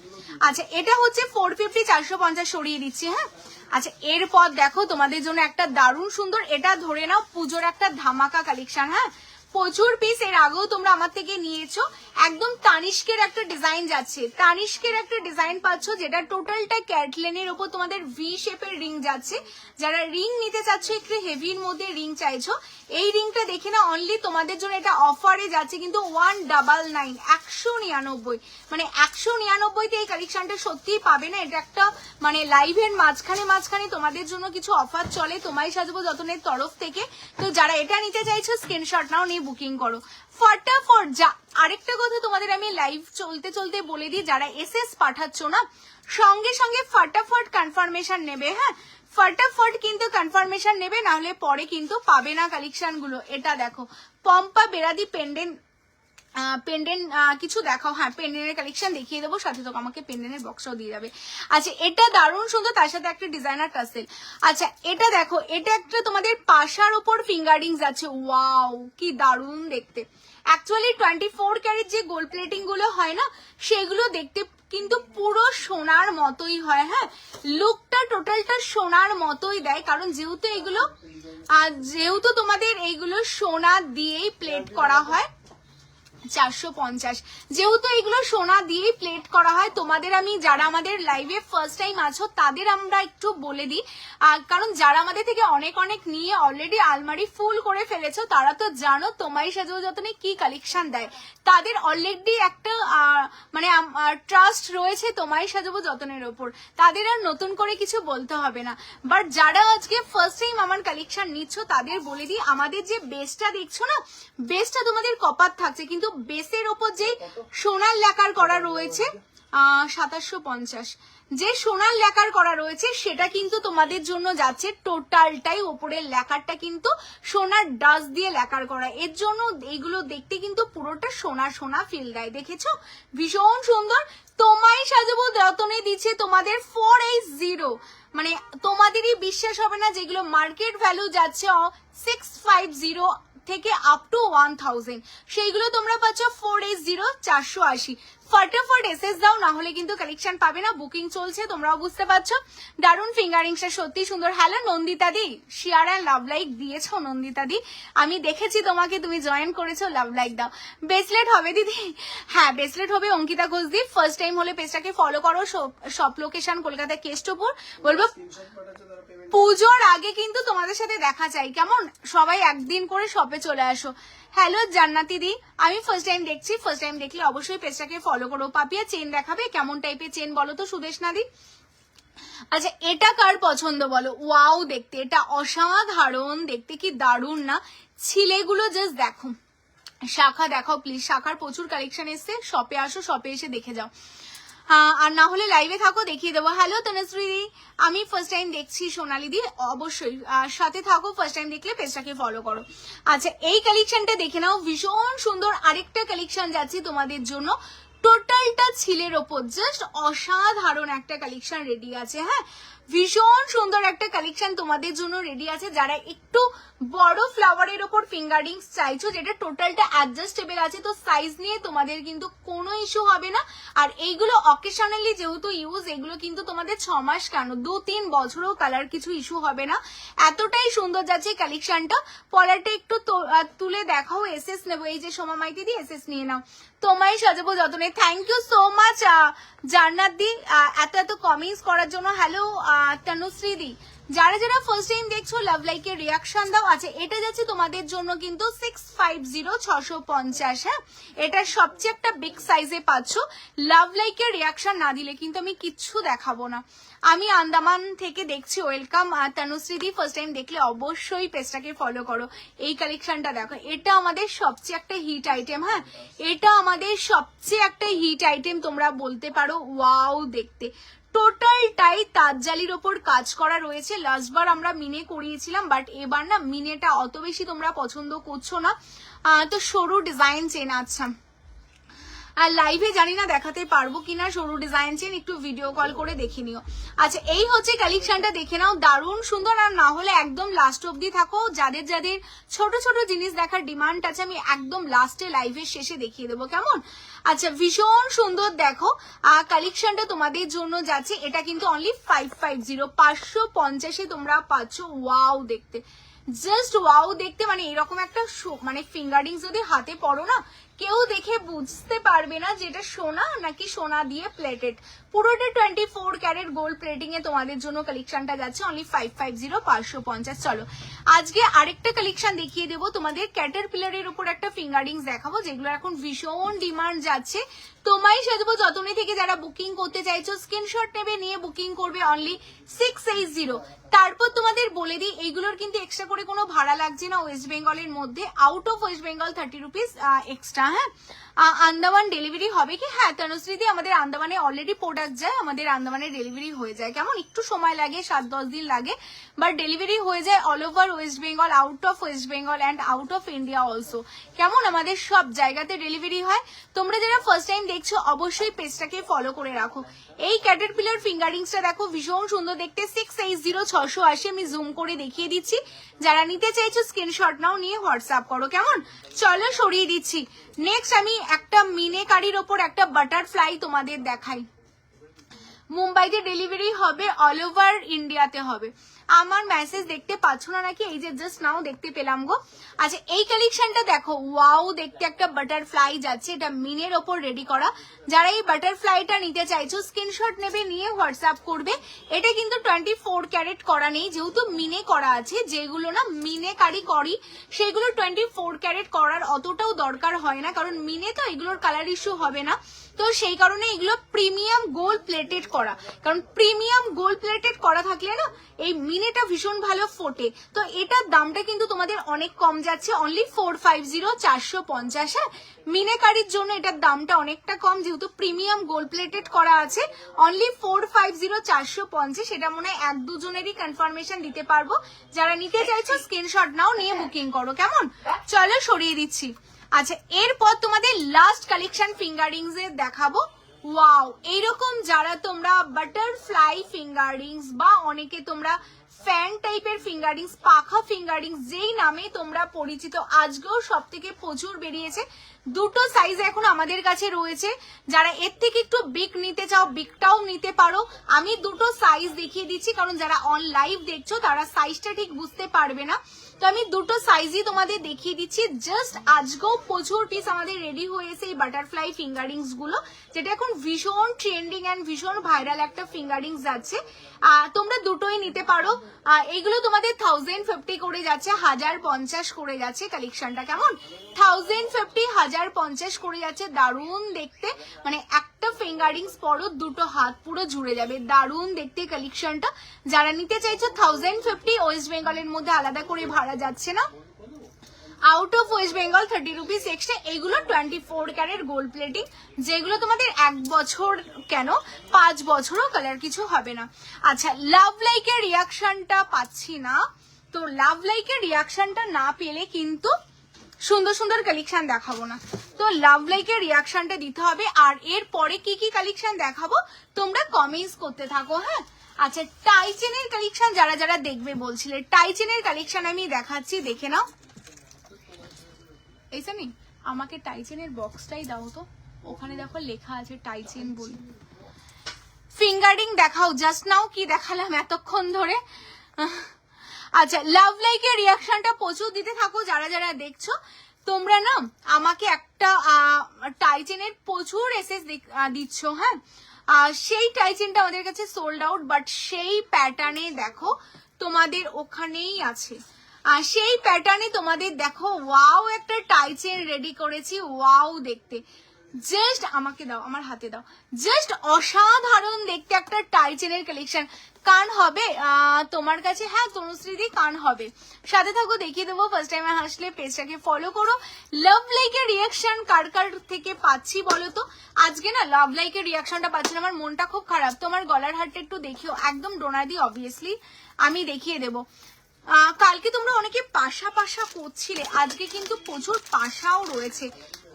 আচ্ছা এটা হচ্ছে 450 450 সরিয়ে দিচ্ছি। হ্যাঁ আচ্ছা এরপর দেখো তোমাদের জন্য একটা দারুণ সুন্দর, এটা ধরে নাও পুজোর একটা ধামাকা কালেকশন। হ্যাঁ প্রচুর পিস এর আগেও তোমরা আমার থেকে নিয়েছো, একদম তানিষ্কের একটা ডিজাইন যাচ্ছে, তানিষ্কের একটা ডিজাইন পাচ্ছ, যেটা টোটালটা ক্যাটলেনের উপর তোমাদের ভি শেপের রিং যাচ্ছে। যারা রিং নিতে চাচ্ছ, একটু হেভির মধ্যে রিং চাইছো, এই রিংটা দেখে না অনলি তোমাদের জন্য এটা অফারে যাচ্ছে কিন্তু 199, 199, মানে 199-তে এই কালেকশনটা সত্যিই পাবে না। এটা একটা মানে লাইভের মাঝখানে তোমাদের জন্য কিছু অফার চলে তোমায় সাজবো যতনের তরফ থেকে। তো যারা এটা নিতে চাইছো স্ক্রিনশট নাও, নিয়ে বুকিং করো ফটাফট। যা আরেকটা কথা তোমাদের আমি লাইভ চলতে চলতে বলে দিই, যারা এসএস পাঠাচ্ছ না সঙ্গে সঙ্গে ফটাফট কনফার্মেশন নেবে। হ্যাঁ ফটাফট কিন্তু কনফার্মেশন নেবে, নাহলে পরে কিন্তু পাবে না কালেকশন গুলো। এটা দেখো পম্পা বেরাদি পেন্ডেন্ট, পেন্ডেন্ট কিছু দেখাও। হ্যাঁ পেন্ডেন্টের কালেকশন দেখিয়ে দেবো, সাথে তো আমাকে পেন্ডেন্টের বক্সটাও দিয়ে যাবে। আচ্ছা এটা দারুণ সুন্দর, তার সাথে একটা ডিজাইনার টাসেল। আচ্ছা এটা দেখো, এটা একটা তোমাদের পাশার উপর ফিঙ্গারিংস আছে, ওয়াও কি দারুণ দেখতে। অ্যাকচুয়ালি 24 ক্যারেট যে গোল্ড প্লেটিং গুলো হয় না, সেগুলো দেখতে কিন্তু পুরো সোনার মতোই হয়। হ্যাঁ লুকটা টোটালটা সোনার মতোই দেয়, কারণ যেহেতু তোমাদের এইগুলো সোনা দিয়েই প্লেট করা হয়। 450, যেহেতু এগুলো সোনা দিয়ে প্লেট করা হয়, তোমাদের আমি যারা আমাদের লাইভে ফার্স্ট টাইম আছো তাদের আমরা একটু বলে দিই, কারণ যারা আমাদের থেকে অনেক অনেক নিয়ে অলরেডি আলমারি ফুল করে ফেলেছো, তারা তো জানো তোমায় সাজাবো যতনে কি কালেকশন দেয়, তাদের অলরেডি একটা মানে ট্রাস্ট রয়েছে তোমায় সাজাবো যতনের ওপর, তাদের আর নতুন করে কিছু বলতে হবে না। বাট যারা আজকে ফার্স্ট টাইম আমার কালেকশন নিচ্ছ তাদের বলে দিই, আমাদের যে বেসটা দেখছো না, বেসটা তোমাদের কপার থাকছে, কিন্তু বেসের ওপর যে সোনার লেকার করা রয়েছে 2750, যে সোনার লেকার করা রয়েছে সেটা কিন্তু তোমাদের জন্য যাচ্ছে টোটালটাই, ওপরের লেকারটা কিন্তু সোনার ডাস্ট দিয়ে লেকার করা, এর জন্য এইগুলো দেখতে কিন্তু পুরোটা সোনা সোনা ফিল দেয়। দেখেছো ভীষণ সুন্দর। তোমায় সাজাবো যতনে দিচ্ছে তোমাদের 480, মানে তোমাদেরই বিশ্বাস হবে না, যেগুলো মার্কেট ভ্যালু যাচ্ছে 650 থেকে আপ টু 1000, সেইগুলো তোমরা পাচ্ছ 480 480। ফটাফট এসএস দাও, না হলে কিন্তু কালেকশন পাবে না। বুকিং চলছে, তোমরাও বুঝতে পারছো। দারুন ফিঙ্গারিংসটা সত্যি সুন্দর। Hello Nandita the, share and love like দিয়েছো নন্দিতা দি, আমি দেখেছি তোমাকে, তুমি জয়েন করেছো, লাভ লাইক দাও। ব্রেসলেট হবে দিদি? হ্যাঁ ব্রেসলেট হবে অঙ্কিতা ঘোষ দি। ফার্স্ট টাইম হলে পেজটাকে ফলো করো। সব লোকেশন কলকাতা কেষ্টপুর। বলবো পুজোর আগে কিন্তু তোমাদের সাথে দেখা চাই, কেমন? সবাই একদিন করে শপে চলে আসো। হ্যালো জান্নাতি দি, আমি ফার্স্ট টাইম দেখছি, ফার্স্ট টাইম দেখলে অবশ্যই পেজটাকে ফলো করো। পাপিয়া চেন দেখাবে, কেমন টাইপের চেন বলো তো সুদেশনা দি? আচ্ছা এটা কার পছন্দ বলো? ওয়াও দেখতে, এটা অসাধারণ দেখতে, কি দারুণ না? ছিলেগুলো জাস্ট দেখো। শাখা দেখাও প্লিজ, শাখার প্রচুর কালেকশন এসছে, শপে আসো, শপে এসে দেখে যাও। আর না হলে লাইভে থাকো, দেখিয়ে দেবো। হ্যালো তনুশ্রী দি, আমি ফার্স্ট টাইম দেখছি। সোনালি দি অবশ্যই সাথে থাকো, ফার্স্ট টাইম দেখলে পেজটাকে ফলো করো। আচ্ছা, এই কালেকশনটা দেখে নাও, ভীষণ সুন্দর আরেকটা কালেকশন যাচ্ছে তোমাদের জন্য। টোটালটা ছিলের ওপর, জাস্ট অসাধারণ একটা কালেকশন রেডি আছে। হ্যাঁ, ভীষণ সুন্দর একটা কালেকশন তোমাদের জন্য রেডি আছে। যারা একটু বড় ফ্লাওয়ারের ওপর ফিঙ্গারিংস চাইছো, যেটা টোটালটা অ্যাডজাস্টেবল আছে, তো সাইজ নিয়ে তোমাদের কিন্তু কোনো ইস্যু হবে না। আর এইগুলো অকেশনালি যেহেতু ইউজ, এগুলো কিন্তু তোমাদের 6 মাস কেন 2-3 বছরও কালার কিছু ইস্যু হবে না। এতটাই সুন্দর যাচ্ছে কালেকশনটা। পলারটা একটু তুলে দেখাও। এসএস নেবো, এই যে সোমা মাইতি দি এসএস নিয়ে নাও, তোমায় সাজাবো যতনে। থ্যাংক ইউ সো মাচ জান্নাত দি এত এত কমেন্টস করার জন্য। হ্যালো তনুশ্রী দি, যারা যারা ফার্স্ট টাইম দেখছো লাভ লাইকের রিয়াকশন দাও। আচ্ছা, এটা যাচ্ছে তোমাদের জন্য কিন্তু 650 হ্যাঁ, এটা সবচেয়ে একটা বিগ সাইজে পাচ্ছ। লাভ লাইকের রিয়াকশন না দিলে কিন্তু আমি কিচ্ছু দেখাবো না। আমি আন্দামান থেকে দেখছি, ওয়েলকাম তনুশ্রী দি। ফার্স্ট টাইম দেখলে অবশ্যই পেজটাকে ফলো করো। এই কালেকশনটা দেখো, এটা আমাদের সবচেয়ে একটা হিট আইটেম। হ্যাঁ, এটা আমাদের সবচেয়ে একটা হিট আইটেম তোমরা বলতে পারো। ওয়াও দেখতে, টোটালটাই তাঁতজালির ওপর কাজ করা রয়েছে। লাস্টবার আমরা মিনে করিয়েছিলাম, বাট এবার না মিনেটা অত বেশি তোমরা পছন্দ করছো না, তো সরু ডিজাইন চেন। আচ্ছা, আর লাইভে জানি না দেখাতে পারবো কিনা সরু ডিজাইন চেন, একটু ভিডিও কল করে দেখে নিও। আচ্ছা, এই হচ্ছে কালেকশনটা, দেখে নাও, দারুণ সুন্দর। আর না হলে একদম লাস্ট অব্দি থাকো। যাদের যাদের ছোট ছোট জিনিস দেখার ডিমান্ড আছে, আমি একদম লাস্টে লাইভের শেষে দেখিয়ে দেবো, কেমন? আচ্ছা, ভীষণ সুন্দর দেখো কালেকশনটা তোমাদের জন্য যাচ্ছে। এটা কিন্তু অনলি 550 তোমরা পাচ্ছ। ওয়াও দেখতে, জাস্ট ওয়াও দেখতে, মানে এরকম একটা মানে ফিঙ্গারিংস যদি হাতে পড়ো না, কেউ দেখে বুঝতে পারবে না যে এটা সোনা নাকি সোনা দিয়ে প্লেটেড। পুরোটা 24 ক্যারেট গোল্ড প্লেটিং এ তোমাদের জন্য কালেকশনটা যাচ্ছে অনলি 550। চলো, আজকে আরেকটা কালেকশন দেখিয়ে দেবো তোমাদের। ক্যাটারপিলারের উপর একটা ফিঙ্গারিংস দেখাবো, যেগুলো এখন ভীষণ ডিমান্ড যাচ্ছে। তোমায় সাজাবো যতনে থেকে যারা বুকিং করতে চাইছো, স্ক্রিনশট নেবে, নিয়ে বুকিং করবে অনলি 680। তারপর তোমাদের বলে দিই, এইগুলোর কিন্তু এক্সট্রা করে কোনো ভাড়া লাগছে না ওয়েস্ট বেঙ্গলের মধ্যে। Out of West Bengal 30 rupees extra. হ্যাঁ, আন্দামান ডেলিভারি হবে কি? হ্যাঁ তনুশ্রীদি, আমাদের আন্দামানে অলরেডি প্রোডাক্ট যায়, আমাদের আন্দামানে ডেলিভারি হয়ে যায়। কেমন, একটু সময় লাগে, 7-10 দিন লাগে, বাট ডেলিভারি হয়ে যায় all over West Bengal, out of West Bengal and out of India also. কেমন, আমাদের সব জায়গাতে ডেলিভারি হয়। তোমরা যারা ফার্স্ট টাইম দেখছো অবশ্যই পেজটাকে ফলো করে রাখো। এই ক্যাটারপিলার ফিঙ্গারিংসটা দেখো, ভীষণ সুন্দর দেখতে। 680 আমি জুম করে দেখিয়ে দিচ্ছি। যারা নিতে চাইছো স্ক্রিনশট নাও, নিয়ে হোয়াটসঅ্যাপ করো, কেমন? চলো সরিয়ে দিচ্ছি। নেক্সট আমি একটা মিনেকারির ওপর একটা বাটারফ্লাই তোমাদের দেখাই। মুম্বাইতে ডেলিভারি হবে, অল ওভার ইন্ডিয়াতে হবে। আমার মেসেজ দেখতে পাচ্ছ না নাকি? এই যে জাস্ট নাও দেখতে পেলাম গো। আচ্ছা, এই কালেকশনটা দেখো, ওয়াও দেখতে একটা বাটারফ্লাই যাচ্ছে, এটা মিনের ওপর রেডি করা। যারা এই বাটারফ্লাইটা নিতে চাইছো স্ক্রিনশট নেবে, নিয়ে হোয়াটসঅ্যাপ করবে। এটা কিন্তু 24 ক্যারেট করা নেই, যেহেতু মিনে করা আছে। যেগুলো না মিনে কারি করি, সেগুলো 24 ক্যারেট করার অতটাও দরকার হয় না, কারণ মিনে তো এগুলোর কালার ইস্যু হবে না। তো সেই কারণে এগুলো প্রিমিয়াম গোল্ড প্লেটেড করা, কারণ প্রিমিয়াম গোল্ড প্লেটেড করা থাকলে না এই মিনেটা ভীষণ ভালো ফোটে। তো এটার দামটা কিন্তু তোমাদের অনেক কম যাচ্ছে, অনলি 450। হ্যাঁ, মিনেকারির জন্য এটার দামটা অনেকটা কম, যেহেতু প্রিমিয়াম গোল্ড প্লেটেড করা আছে। অনলি 450 সেটা মনে হয় 1-2 জনেরই কনফার্মেশন দিতে পারবো। যারা নিতে চাইছো স্ক্রিনশট নাও, নিয়ে বুকিং করো, কেমন? চলো সরিয়ে দিচ্ছি। আচ্ছা, এরপর তোমাদের লাস্ট কালেকশন ফিঙ্গারিংস এর দেখাবো। ওয়াও, এইরকম যারা তোমরা বাটারফ্লাই ফিঙ্গারিংস বা অনেকে তোমরা ফ্যান টাইপের ফিঙ্গারিংস, পাখা ফিঙ্গারিংস যেই নামে তোমরা পরিচিত, আজকেও সব থেকে প্রচুর বেরিয়েছে। দুটো সাইজ এখন আমাদের কাছে রয়েছে। যারা এর থেকে একটু বিগ নিতে চাও, বিগটাও নিতে পারো। আমি দুটো সাইজ দেখিয়ে দিচ্ছি, কারণ যারা অন লাইভ দেখছো তারা সাইজটা ঠিক বুঝতে পারবে না। তো আমি দুটো সাইজই তোমাদের দেখিয়ে দিচ্ছি। জাস্ট আজকেও প্রচুর পিস আমাদের রেডি হয়েছে এই বাটারফ্লাই ফিঙ্গারিংস গুলো, যেটা এখন ভীষণ ট্রেন্ডিং অ্যান্ড ভীষণ ভাইরাল একটা ফিঙ্গারিংস যাচ্ছে। তোমরা দুটোই নিতে পারো। এইগুলো তোমাদের 1050 করে যাচ্ছে, 1050 করে যাচ্ছে কালেকশনটা। কেমন, 1050 1050 করে যাচ্ছে। দারুণ দেখতে, মানে একটা ফিঙ্গারিংস পরো দুটো হাত পুরো জুড়ে যাবে। দারুণ দেখতে কালেকশনটা। যারা নিতে চাইছো 1050, ওয়েস্ট বেঙ্গলের মধ্যে আলাদা করে ভাড়া যাচ্ছে না। Out of West Bengal 30 rupees extra. এইগুলো 24 ক্যারেট গোল্ড প্লেটিং, যেগুলো তোমাদের 1 বছর কেন 5 বছরও কালার কিছু হবে না। আচ্ছা, লাভ লাইকের রিয়াকশনটা পাচ্ছি না, তো লাভ লাইকের রিয়াকশনটা না পেলে কিন্তু সুন্দর সুন্দর কালেকশন দেখাবো না, তো লাভ লাইকের রিয়াকশনটা দিতে হবে। আর এর পরে কি কি কালেকশন দেখাবো তোমরা কমেন্টস করতে থাকো, হ্যাঁ। আচ্ছা, টাইচেনের কালেকশন যারা যারা দেখবে বলছিলে, টাইচেনের কালেকশন আমি দেখাচ্ছি, দেখে নাও। এই জানি আমাকে টাইচেনের বক্সটাই দাও তো, ওখানে দেখো লেখা আছে টাইচেন বলে। ফিঙ্গারিং দেখাও, জাস্ট নাও কি দেখালাম এতক্ষণ ধরে। আচ্ছা, লাভ লাইকের রিয়াকশনটা প্রচুর দিতে থাকো যারা যারা দেখছো। তোমরা না আমাকে একটা টাইচেনের প্রচুর এসএস দিচ্ছ, হ্যাঁ। সেই টাইচেনটা আমাদের কাছে সোল্ড আউট, বাট সেই প্যাটার্নে দেখো তোমাদের ওখানেই আছে। সেই প্যাটার্নে তোমাদের দেখো ওয়াও একটা টাইচেন রেডি করেছি, ওয়াও দেখতে, জাস্ট আমাকে দাও, আমার হাতে দাও, জাস্ট অসাধারণ দেখতে একটা টাইচেনের কালেকশন। কান হবে তোমার কাছে? হ্যাঁ তনুশ্রীদি, কান হবে। সাথে থাকো, দেখিয়ে দেবো। ফার্স্ট টাইম আসলে পেজটাকে ফলো করো। লাভ লাইকের রিয়াকশন কার কার থেকে পাচ্ছি বলো তো? আজকে না লাভ লাইকের রিয়াকশনটা পাচ্ছি না, আমার মনটা খুব খারাপ। তোমার গলার হারটা একটু দেখিও, একদম ডোনাদি অবভিয়াসলি আমি দেখিয়ে দেবো। কালকে তোমরা অনেকে পাশা পাশা করছিলে, আজকে কিন্তু প্রচুর পাশাও রয়েছে।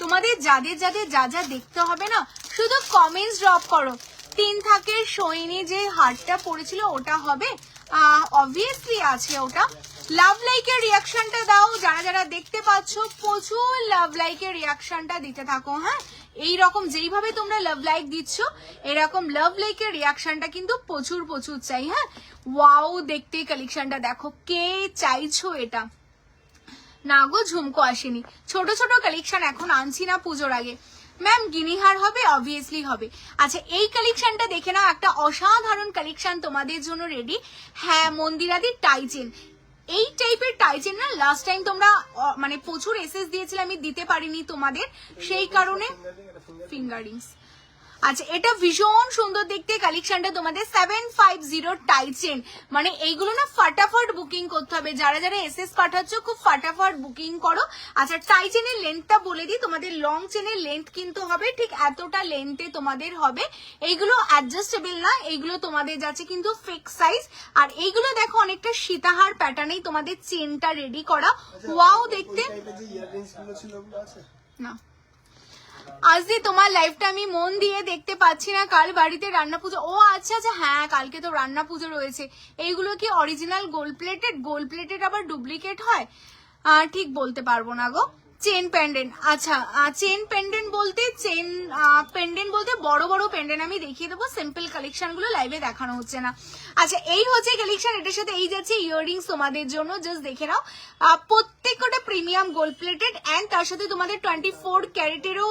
তোমাদের যাদের যাদের যা যা দেখতে হবে না, শুধু কমেন্টস ড্রপ করো। 3 থাকের সৈনী যে হারটা পড়েছিল ওটা হবে, অবভিয়াসলি আছে ওটা। লাভ লাইকের রিয়াকশনটা দাও যারা যারা দেখতে পাচ্ছ, প্রচুর লাভ লাইকের রিয়াকশনটা দিতে থাকো, হ্যাঁ। এইরকম যেইভাবে তোমরা লাভ লাইক দিচ্ছ, এরকম লাভ লাইকের রিয়াকশনটা কিন্তু প্রচুর প্রচুর চাই, হ্যাঁ। ওয়াও দেখতে কালেকশনটা দেখো, কে চাইছো এটা? না গো, ঝুমকো আসেনি, ছোট ছোট কালেকশন এখন আনছি না পুজোর আগে। ম্যাম গিনিহার হবে, অবভিয়াসলি হবে। আচ্ছা, এই কালেকশনটা দেখে নাও, একটা অসাধারণ কালেকশন তোমাদের জন্য রেডি। হ্যাঁ মন্দিরাদি, টাইচেন, এই টাইপের টাইচেন না লাস্ট টাইম তোমরা মানে প্রচুর এসএস দিয়েছিলে, আমি দিতে পারিনি তোমাদের, সেই কারণে ফিঙ্গারিংস। আচ্ছা, এটা ভীষণ সুন্দর দেখতে কালেকশনটা তোমাদের 750 টাইচেন, মানে এইগুলো না ফাটাফাট বুকিং করতে হবে। যারা যারা এসএস পাঠাচ্ছ খুব ফাটাফাট বুকিং করো। আচ্ছা, টাইচেনের লেন্থটা বলে দিই, তোমাদের লং চেনের লেন্থ কিন্তু হবে ঠিক এতটা লেন্থে তোমাদের হবে। এইগুলো অ্যাডজাস্টেবল না, এইগুলো তোমাদের যাচ্ছে কিন্তু ফিক্স সাইজ। আর এইগুলো দেখো অনেকটা সীতাহার প্যাটার্নেই তোমাদের চেনটা রেডি করা, ওয়াও দেখতে। না আজকে তোমার লাইফটা আমি মন দিয়ে দেখতে পাচ্ছি না, কাল বাড়িতে রান্না পুজো। ও আচ্ছা আচ্ছা, হ্যাঁ কালকে তো রান্না পুজো রয়েছে। এইগুলো কি original gold plated? Gold plated আবার ডুপ্লিকেট হয়? ঠিক বলতে পারবো না গো। চেন পেন্ডেন্ট, আচ্ছা চেন পেন্ডেন্ট বলতে পেন্ডেন্ট বলতে বড় বড় পেন্ডেন্ট আমি দেখিয়ে দেবো। সিম্পল কালেকশন গুলো লাইভে দেখানো হচ্ছে না। আচ্ছা, এই হচ্ছে কালেকশন, এটার সাথে এই যাচ্ছে ইয়াররিংস তোমাদের জন্য, জাস্ট দেখে নাও। প্রত্যেকটা প্রিমিয়াম গোল্ড প্লেটেড, অ্যান্ড তার সাথে তোমাদের 24 ক্যারেটেরও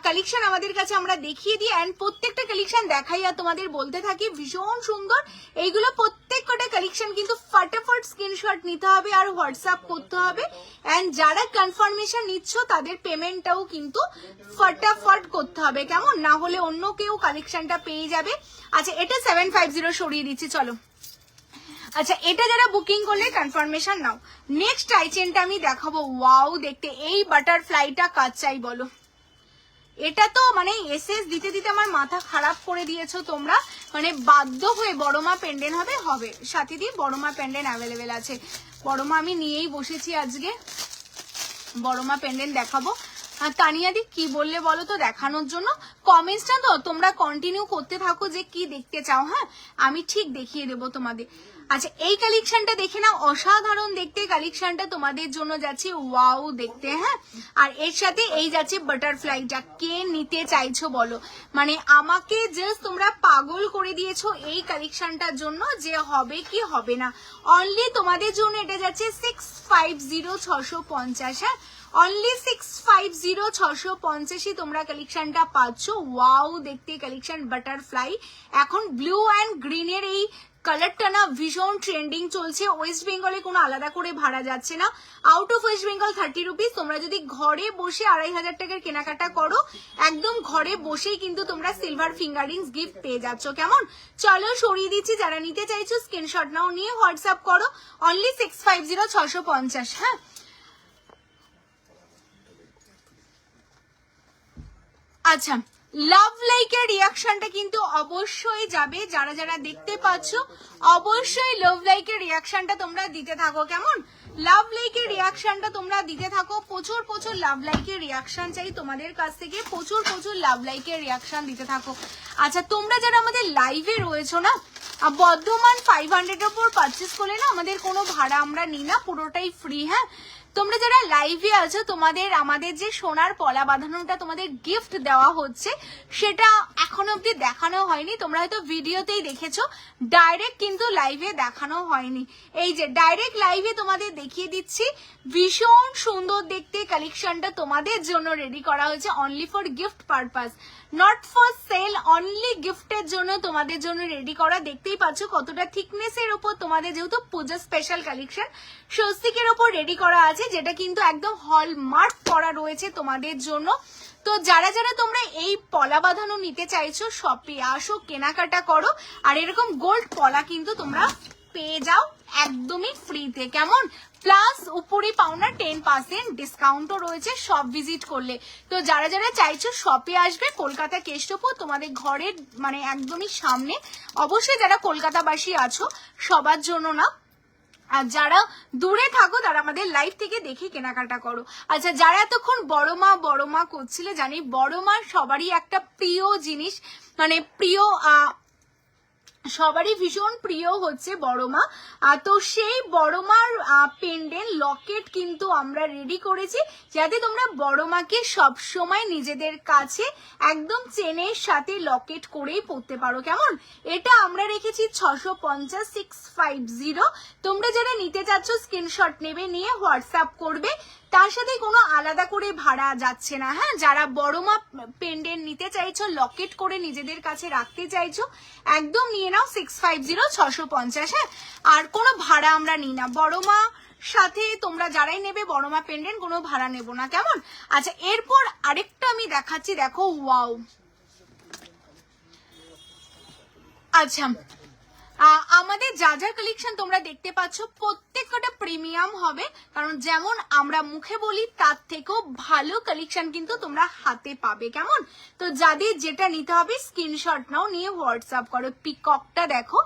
কালেকশন আমাদের কাছে আমরা দেখিয়ে দিই। অ্যান্ড প্রত্যেকটা কালেকশন দেখাই আর তোমাদের বলতে থাকি ভীষণ সুন্দর। এইগুলো প্রত্যেকটা কালেকশন কিন্তু ফাটাফাট স্ক্রিনশট নিতে হবে আর হোয়াটসঅ্যাপ করতে হবে। অ্যান্ড যারা কনফার্মেশন নিচ্ছ তাদের পেমেন্টটাও কিন্তু ফটাফট করতে হবে, কেমন? না হলে অন্য কেউ কালেকশনটা পেয়ে যাবে। আচ্ছা, এটা 750 সরিয়ে দিচ্ছি, চলো। আচ্ছা, এটা যারা বুকিং করলে কনফার্মেশন নাও। নেক্সট টাইচেনটা আমি দেখাবো, ওয়াও দেখতে, এই বাটারফ্লাইটা কাজ চাই বলো। এটা তো মানে এসএস দিতে দিতে আমার মাথা খারাপ করে দিয়েছো তোমরা, মানে বাধ্য হয়ে বড়মা পেন্ডেন্ট হবে, হবে সাথে দিয়ে বড়মা পেন্ডেন্ট অ্যাভেলেবেল আছে। বড়মা আমি নিয়েই বসেছি আজকে, বড়মা পেন্ডেন্ট দেখাবো। তানিয়াদি কি বললে বলো তো দেখানোর জন্য? কমেন্টসটা তো তোমরা কন্টিনিউ করতে থাকো যে কি দেখতে চাও, হ্যাঁ আমি ঠিক দেখিয়ে দেবো তোমাদের। আচ্ছা, এই কালেকশনটা দেখে নাও, অসাধারণ দেখতে কালেকশনটা তোমাদের জন্য যাচ্ছে, ওয়াও দেখতে, হ্যাঁ। আর এর সাথে এই যাচ্ছে বাটারফ্লাইটা, কে নিতে চাইছো বলো? মানে আমাকে জাস্ট তোমরা পাগল করে দিয়েছো এই কালেকশনটার জন্য যে হবে কি হবে না। অনলি তোমাদের জন্য এটা যাচ্ছে 650 650, হ্যাঁ অনলি 650 650 তোমরা কালেকশনটা পাচ্ছ। ওয়াও দেখতে কালেকশন বাটারফ্লাই। এখন ব্লু অ্যান্ড গ্রিনের এই কালারটা না ভীষণ ট্রেন্ডিং চলছে। ওয়েস্ট বেঙ্গলে কোনো আলাদা করে ভাড়া যাচ্ছে না। Out of West Bengal 30 rupees. তোমরা যদি ঘরে বসে 2500 টাকার কেনাকাটা করো, একদম ঘরে বসেই কিন্তু তোমরা সিলভার ফিঙ্গারিংস গিফট পেয়ে যাচ্ছ, কেমন? চলো সরিয়ে দিচ্ছি, যারা নিতে চাইছো স্ক্রিনশট নাও, নিয়ে হোয়াটসঅ্যাপ করো। অনলি 650 650, হ্যাঁ আচ্ছা, লাভ লাইকের রিয়াকশনটা কিন্তু অবশ্যই যাবে, যারা যারা দেখতে পাচ্ছ অবশ্যই লাভ লাইকের রিয়াকশনটা তোমরা দিতে থাকো। কেমন? লাভ লাইকের রিয়াকশনটা তোমরা দিতে থাকো, প্রচুর প্রচুর লাভ লাইকের রিয়াকশন চাই তোমাদের কাছ থেকে, প্রচুর প্রচুর লাভ লাইকের রিয়াকশন দিতে থাকো। আচ্ছা, তোমরা যারা আমাদের লাইভে রয়েছো না, বর্ধমান 500 এর উপর পারচেস করলে না আমাদের কোনো ভাড়া আমরা নিই না, পুরোটাই ফ্রি। হ্যাঁ, তোমরা যারা লাইভে আছো তোমাদের আমাদের যে সোনার পলা বাঁধানোটা তোমাদের গিফট দেওয়া হচ্ছে সেটা এখনো অব্দি দেখানো হয়নি, তোমরা হয়তো ভিডিওতেই দেখেছো, ডাইরেক্ট কিন্তু লাইভে দেখানো হয়নি। এই যে ডাইরেক্ট লাইভে তোমাদের দেখিয়ে দিচ্ছি, ভীষণ সুন্দর দেখতে কালেকশনটা তোমাদের জন্য রেডি করা হয়েছে, only for gift purpose, not for sale, only গিফটের জন্য তোমাদের জন্য রেডি করা। দেখতেই পাচ্ছ কতটা থিকনেসের উপর তোমাদের, যেহেতু পূজা স্পেশাল কালেকশন, স্বস্তিকের উপর রেডি করা আছে, যেটা কিন্তু একদম হলমার্ক করা রয়েছে তোমাদের জন্য। তো যারা যারা তোমরা এই পলা বাঁধানো নিতে চাইছো শপে আসো, কেনাকাটা করো, আর এরকম গোল্ড পলা কিন্তু তোমরা পেয়ে যাও একদমই ফ্রিতে। কেমন? প্লাস উপরে পাওনা 10% ডিসকাউন্টও রয়েছে সব ভিজিট করলে। তো যারা যারা চাইছো শপে আসবে, কলকাতা কেষ্টপুর তোমাদের ঘরের মানে একদমই সামনে। অবশ্যই যারা কলকাতাবাসী আছো সবার জন্য না, আর যারা দূরে থাকো তারা আমাদের লাইভ থেকে দেখে কেনাকাটা করো। আচ্ছা, যারা এতক্ষণ বড় মা করছিলে, জানি বড় মা সবারই একটা প্রিয় জিনিস, মানে প্রিয় সবারই ভীষণ প্রিয় হচ্ছে বড় মা। তো সেই বড় মার পেন্ডেন্ট লকেট কিন্তু আমরা রেডি করেছি, যাতে তোমরা বড় মাকে সব সময় নিজেদের কাছে একদম চেনের সাথে লকেট করেই পড়তে পারো। কেমন? এটা আমরা রেখেছি 650 650। তোমরা যারা নিতে চাচ্ছ স্ক্রিনশট নেবে, নিয়ে হোয়াটসঅ্যাপ করবে, তার সাথে কোনো আলাদা করে ভাড়া যাচ্ছে না। হ্যাঁ, যারা বড় মা পেন্ডেন্ট নিতে চাইছো, লকেট করে নিজেদের কাছে রাখতে চাইছো, একদম নিয়ে নাও 650 650। হ্যাঁ, আর কোনো ভাড়া আমরা নিই না। বড় মা সাথে তোমরা যারাই নেবে বড় মা পেন্ডেন্ট, কোনো ভাড়া নেব না। কেমন? আচ্ছা, এরপর আরেকটা আমি দেখাচ্ছি, দেখো, ওয়াও। আচ্ছা, আমাদের যা যা কালেকশন তোমরা দেখতে পাচ্ছ প্রত্যেকটা প্রিমিয়াম হবে, কারণ যেমন আমরা মুখে বলি তার থেকেও ভালো কালেকশন কিন্তু তোমরা হাতে পাবে। কেমন? তো যাদের যেটা নিতে হবে স্ক্রিনশট নাও, নিয়ে হোয়াটসঅ্যাপ করো। পিককটা দেখো,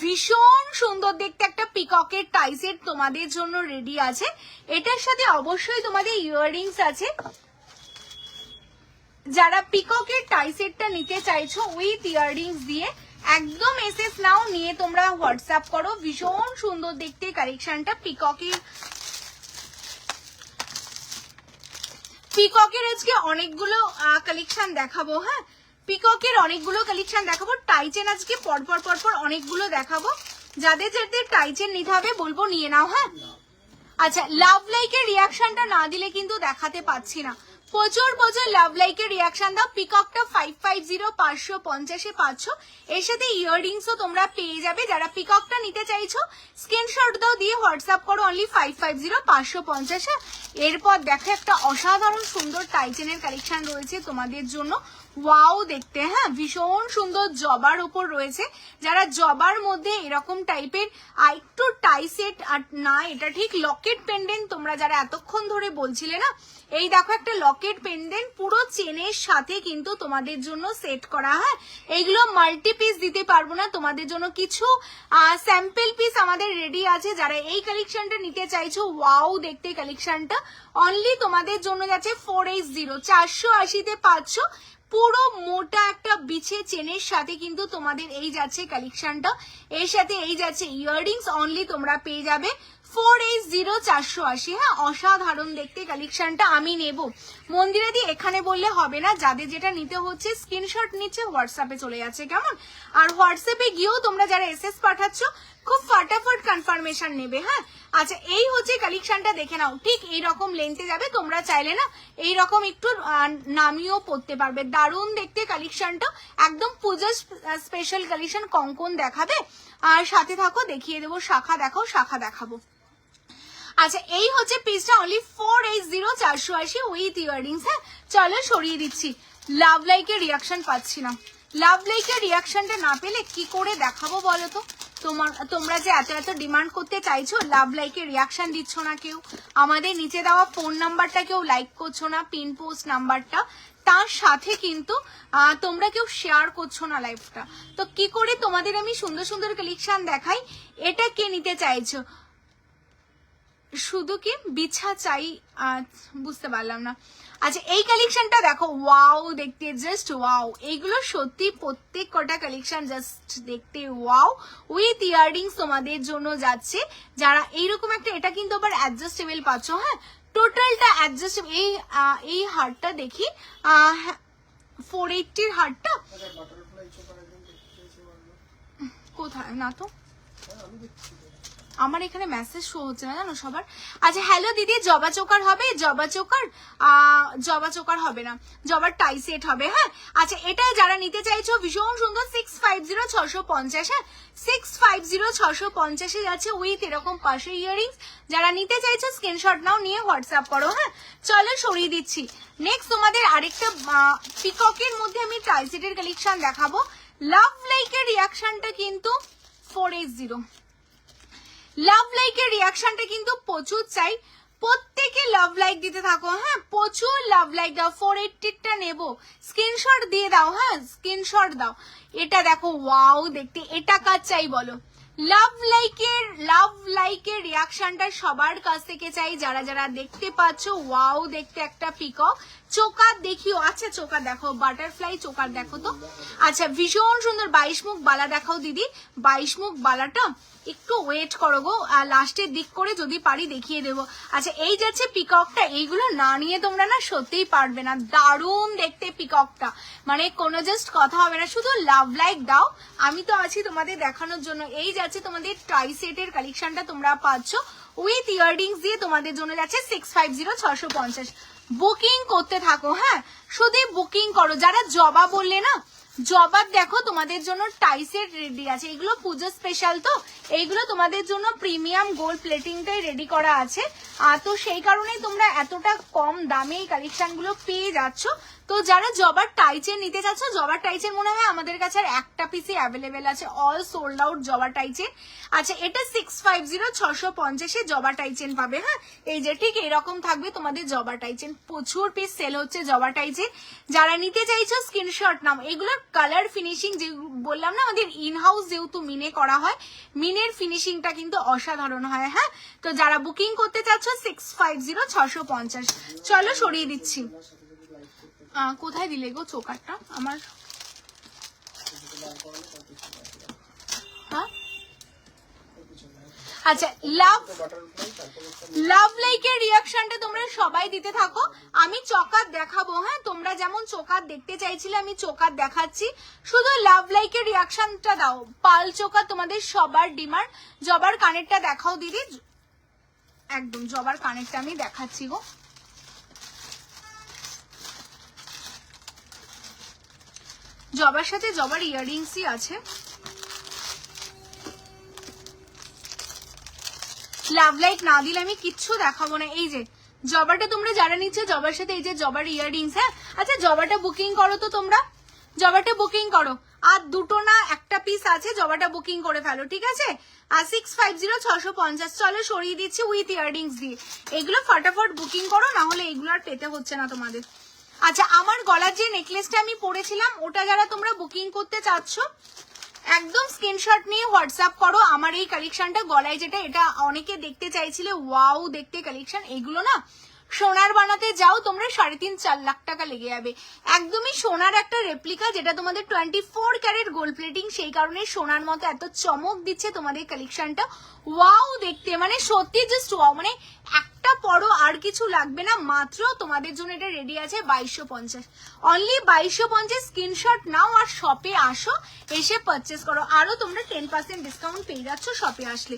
ভীষণ সুন্দর দেখতে একটা পিককের টাইসেট তোমাদের জন্য রেডি আছে। এটার সাথে অবশ্যই তোমাদের ইয়াররিংস আছে। যারা পিককের টাইসেটটা নিতে চাইছো উইথ ইয়াররিংস দিয়ে, একদম এসএস নাও, নিয়ে তোমরা হোয়াটসঅ্যাপ করো। ভীষণ সুন্দর দেখতে কালেকশনটা পিককের আজকে অনেকগুলো কালেকশন দেখাবো। হ্যাঁ, পিককের অনেকগুলো কালেকশন দেখাবো, টাইচেন আজকে পরপর অনেকগুলো দেখাবো। যাদের যাদের টাইচেন নিতে হবে বলবো নিয়ে নাও। হ্যাঁ, আচ্ছা, লাভ লাইকের রিয়াকশনটা না দিলে কিন্তু দেখাতে পাচ্ছি না, প্রচুর প্রচুর লাভ লাইকের রিয়াকশন দাও। পিককটা 550 550 পাচ্ছ, এর সাথে ইয়াররিংসও তোমরা পেয়ে যাবে। যারা পিককটা নিতে চাইছো স্ক্রিনশট দাও, দিয়ে হোয়াটসঅ্যাপ করো, অনলি 550 550। এরপর দেখো একটা অসাধারণ সুন্দর টাইচেনের কালেকশন রয়েছে তোমাদের জন্য, ওয়াও দেখতে। হ্যাঁ, ভীষণ সুন্দর জবার উপর রয়েছে। যারা জবার মধ্যে এরকম টাইপের একটু টাইসেট, আর না এটা ঠিক লকেট পেন্ডেন্ট, তোমরা যারা এতক্ষণ ধরে বলছিলে না, এই দেখো একটা লকেট পেন্ডেন্ট পুরো চেনের সাথে কিন্তু তোমাদের জন্য সেট করা। হ্যাঁ, এইগুলো মাল্টি পিস দিতে পারবো না, তোমাদের জন্য কিছু স্যাম্পল পিস আমাদের রেডি আছে। যারা এই কালেকশনটা নিতে চাইছো, ওয়াও দেখতে কালেকশনটা অনলি তোমাদের জন্য যাচ্ছে 480 480-তে পাচ্ছ। পুরো মোটা একটা বিছে চেনের সাথে কিন্তু তোমাদের এই যাচ্ছে কালেকশনটা, এর সাথে এই যাচ্ছে ইয়াররিংস, অনলি তোমরা পেয়ে যাবে 480 480। হ্যাঁ, অসাধারণ দেখতে কালেকশনটা আমি নেব। মন্দিরাদি এখানে বললে হবে না, যাদের যেটা নিতে হচ্ছে স্ক্রিনশট নিচ্ছে হোয়াটসঅ্যাপে চলে যাচ্ছে। কেমন? আর হোয়াটসঅ্যাপে গিয়েও তোমরা যারা এসএস পাঠাচ্ছ খুব ফাটাফট কনফার্মেশন নেবে। হ্যাঁ, আচ্ছা, এই হচ্ছে কালেকশনটা, দেখে নাও, ঠিক এইরকম লেন্থে যাবে, তোমরা চাইলে না এইরকম একটু নামিয়েও পড়তে পারবে। দারুণ দেখতে কালেকশনটা, একদম পূজার স্পেশাল কালেকশন। কঙ্কন দেখাবে, আর সাথে থাকো, দেখিয়ে দেবো। শাখা দেখাও, শাখা দেখাবো। আচ্ছা, এই হচ্ছে পিসটা, অনলি 480 480 উইথ ইয়াররিংস। হ্যাঁ, চলো সরিয়ে দিচ্ছি। লাভ লাইকের রিয়াকশন পাচ্ছি না, লাভ লাইকের রিয়াকশনটা না পেলে কি করে দেখাবো বলো তো? তোমরা যে এত ডিমান্ড করতে চাইছো, লাভ লাইকের রিয়াকশন দিচ্ছ না কেউ, আমাদের নিচে দেওয়া ফোন নাম্বারটা কেউ লাইক করছো না, পিন পোস্ট নাম্বারটা, তার সাথে কিন্তু তোমরা কেউ শেয়ার করছো না লাইভটা। তো কি করে তোমাদের আমি সুন্দর সুন্দর কালেকশন দেখাই? এটা কে নিতে চাইছো? শুধু কি বিছা চাই? বুঝতে পারলাম না। আচ্ছা এই কালেকশনটা দেখো, ওয়াও দেখতে, জাস্ট ওয়াও। এইগুলো সত্যি প্রত্যেক কটা কালেকশন জাস্ট দেখতে ওয়াও। উইথ ইয়াররিংস তোমাদের জন্য যাচ্ছে। যারা এইরকম একটা, এটা কিন্তু আবার অ্যাডজাস্টেবল পাচ্ছ। হ্যাঁ, টোটালটা অ্যাডজাস্টেবল। এই হারটা দেখি 480 হারটা কোথায়? না তো, আমার এখানে মেসেজ শো হচ্ছে না জানো সবার। আচ্ছা হ্যালো দিদি, জবা চোকার হবে? জবা চোকার হবে না, জবার টাই সেট হবে। হ্যাঁ আচ্ছা, এটা যারা নিতে চাইছো ভীষণ সুন্দর 650650। হ্যাঁ 650650 যাচ্ছে উইথ এরকম পাশে ইয়াররিংস। যারা নিতে চাইছো স্ক্রিনশট নাও, নিয়ে হোয়াটসঅ্যাপ করো। হ্যাঁ চলো সরিয়ে দিচ্ছি। নেক্সট তোমাদের আরেকটা পিককের মধ্যে আমি টাই সেটের কালেকশন দেখাবো। লাভ লাইকের রিয়াকশনটা কিন্তু 480। লাভ লাইকের রিয়াকশনটা কিন্তু প্রচুর চাই, প্রত্যেকে লাভ লাইক দিতে থাকো। হ্যাঁ প্রচুর লাভ লাইক দাও। 480টা নেবো, স্ক্রিনশট দিয়ে দাও। হ্যাঁ স্ক্রিনশট দাও। এটা দেখো ওয়াও দেখতে, এটা কাজ চাই বলো? লাভ লাইকের রিয়াকশনটা সবার কাছ থেকে চাই। যারা যারা দেখতে পাচ্ছ ওয়াও দেখতে একটা পিকক। চোকার দেখিও। আচ্ছা চোকার দেখো, বাটারফ্লাই চোকার দেখো তো। আচ্ছা ভীষণ সুন্দর 22 মুখ বালা দেখাও দিদি। 22 মুখ বালাটা একটু ওয়েট করো গো, লাস্টের দিক করে যদি পারি দেখিয়ে দেবো। আচ্ছা এই যাচ্ছে পিককটা। এইগুলো না নিয়ে তোমরা না সত্যিই পারবে না। দারুণ দেখতে পিককটা, মানে কোনো জাস্ট কথা হবে না। শুধু লাভ লাইক দাও, আমি তো আছি তোমাদের দেখানোর জন্য। এই যাচ্ছে তোমাদের টাই সেটের কালেকশনটা তোমরা পাচ্ছ উইথ ইয়াররিংস দিয়ে। তোমাদের জন্য যাচ্ছে 650650। বুকিং করতে থাকো। হ্যাঁ শুধু বুকিং করো। যারা জবা বললে না, জবার দেখো তোমাদের জন্য টাই সেট রেডি আছে। এগুলো পুজো স্পেশাল, তো এইগুলো তোমাদের জন্য প্রিমিয়াম গোল্ড প্লেটিংটাই রেডি করা আছে। তো সেই কারণেই তোমরা এতটা কম দামে এই কালেকশন গুলো পেয়ে যাচ্ছ। তো যারা জবার টাইচেন নিতে চাচ্ছ, জবার টাইচেন মনে হয় আমাদের কাছে আর একটা পিসি অ্যাভেলেবেল আছে, অল সোল্ড আউট জবার টাইচেন। আচ্ছা এটা 650650 জবা টাইচেন পাবে। হ্যাঁ এই যে ঠিক এরকম থাকবে তোমাদের জবা টাইচেন। প্রচুর পিস সেল হচ্ছে জবা টাইচেন। যারা নিতে চাইছো স্ক্রিনশট নাও। এগুলোর কালার ফিনিশিং যে বললাম না, আমাদের ইনহাউস যেহেতু মিনে করা হয়, মিনের ফিনিশিংটা কিন্তু অসাধারণ হয়। হ্যাঁ তো যারা বুকিং করতে চাচ্ছ 650650। চলো সরিয়ে দিচ্ছি। কোথায় দিলে গো চোকারটা আমার? হ্যাঁ আচ্ছা লাভ লাইকের রিয়াকশনটা তোমরা সবাই দিতে থাকো। আমি চকার দেখাবো। হ্যাঁ তোমরা যেমন চোকার দেখতে চাইছিলে আমি চোকার দেখাচ্ছি। শুধু লাভ লাইকের রিয়াকশনটা দাও। পাল চোকার তোমাদের সবার ডিমান্ড। জবার কানেরটা দেখাও দিদি। একদম জবার কানেরটা আমি দেখাচ্ছি গো। জবার সাথে জবার ইয়াররিংসই আছে। লাভ লাইক না দিলে আমি কিচ্ছু দেখাবো না। এই যে জবাটা তোমরা যারা নিচ্ছ, জবার সাথে এই যে জবার ইয়াররিংস। হ্যাঁ আচ্ছা জবাটা বুকিং করো তো তোমরা, জবাটা বুকিং করো। আর দুটো না একটা পিস আছে, জবাটা বুকিং করে ফেলো ঠিক আছে। আর 650650। চলো সরিয়ে দিচ্ছি উইথ ইয়াররিংস দিয়ে। এগুলো ফটাফট বুকিং করো, না হলে এগুলো আর পেতে হচ্ছে না তোমাদের। আচ্ছা আমার গলার যে নেকলেসটা আমি পরেছিলাম, ওটা যারা তোমরা বুকিং করতে চাচ্ছ একদম স্ক্রিনশট নিয়ে হোয়াটসঅ্যাপ করো। আমার এই কালেকশনটা গলায় যেটা, এটা অনেকে দেখতে চাইছিলে, ওয়াও দেখতে কালেকশন। এগুলো না সোনার বানাতে যাও তোমরা 3.5-4 লাখ টাকা লেগে যাবে। একদমই সোনার একটা রেপ্লিকা, যেটা তোমাদের 24 ক্যারেট গোল্ড প্লেটিং, সেই কারণে সোনার মতো এত চমক দিচ্ছে তোমাদের কালেকশনটা। ওয়াও দেখতে, মানে সত্যি জাস্ট ওয়াও। মানে একটা পরো আর কিছু লাগবে না, মাত্র তোমাদের জন্য এটা রেডি আছে 2250। অনলি 2250। স্ক্রিনশট নাও আর শপে আসো, এসে পারচেস করো। আরো তোমরা 10% ডিসকাউন্ট পেয়ে যাচ্ছ শপে আসলে।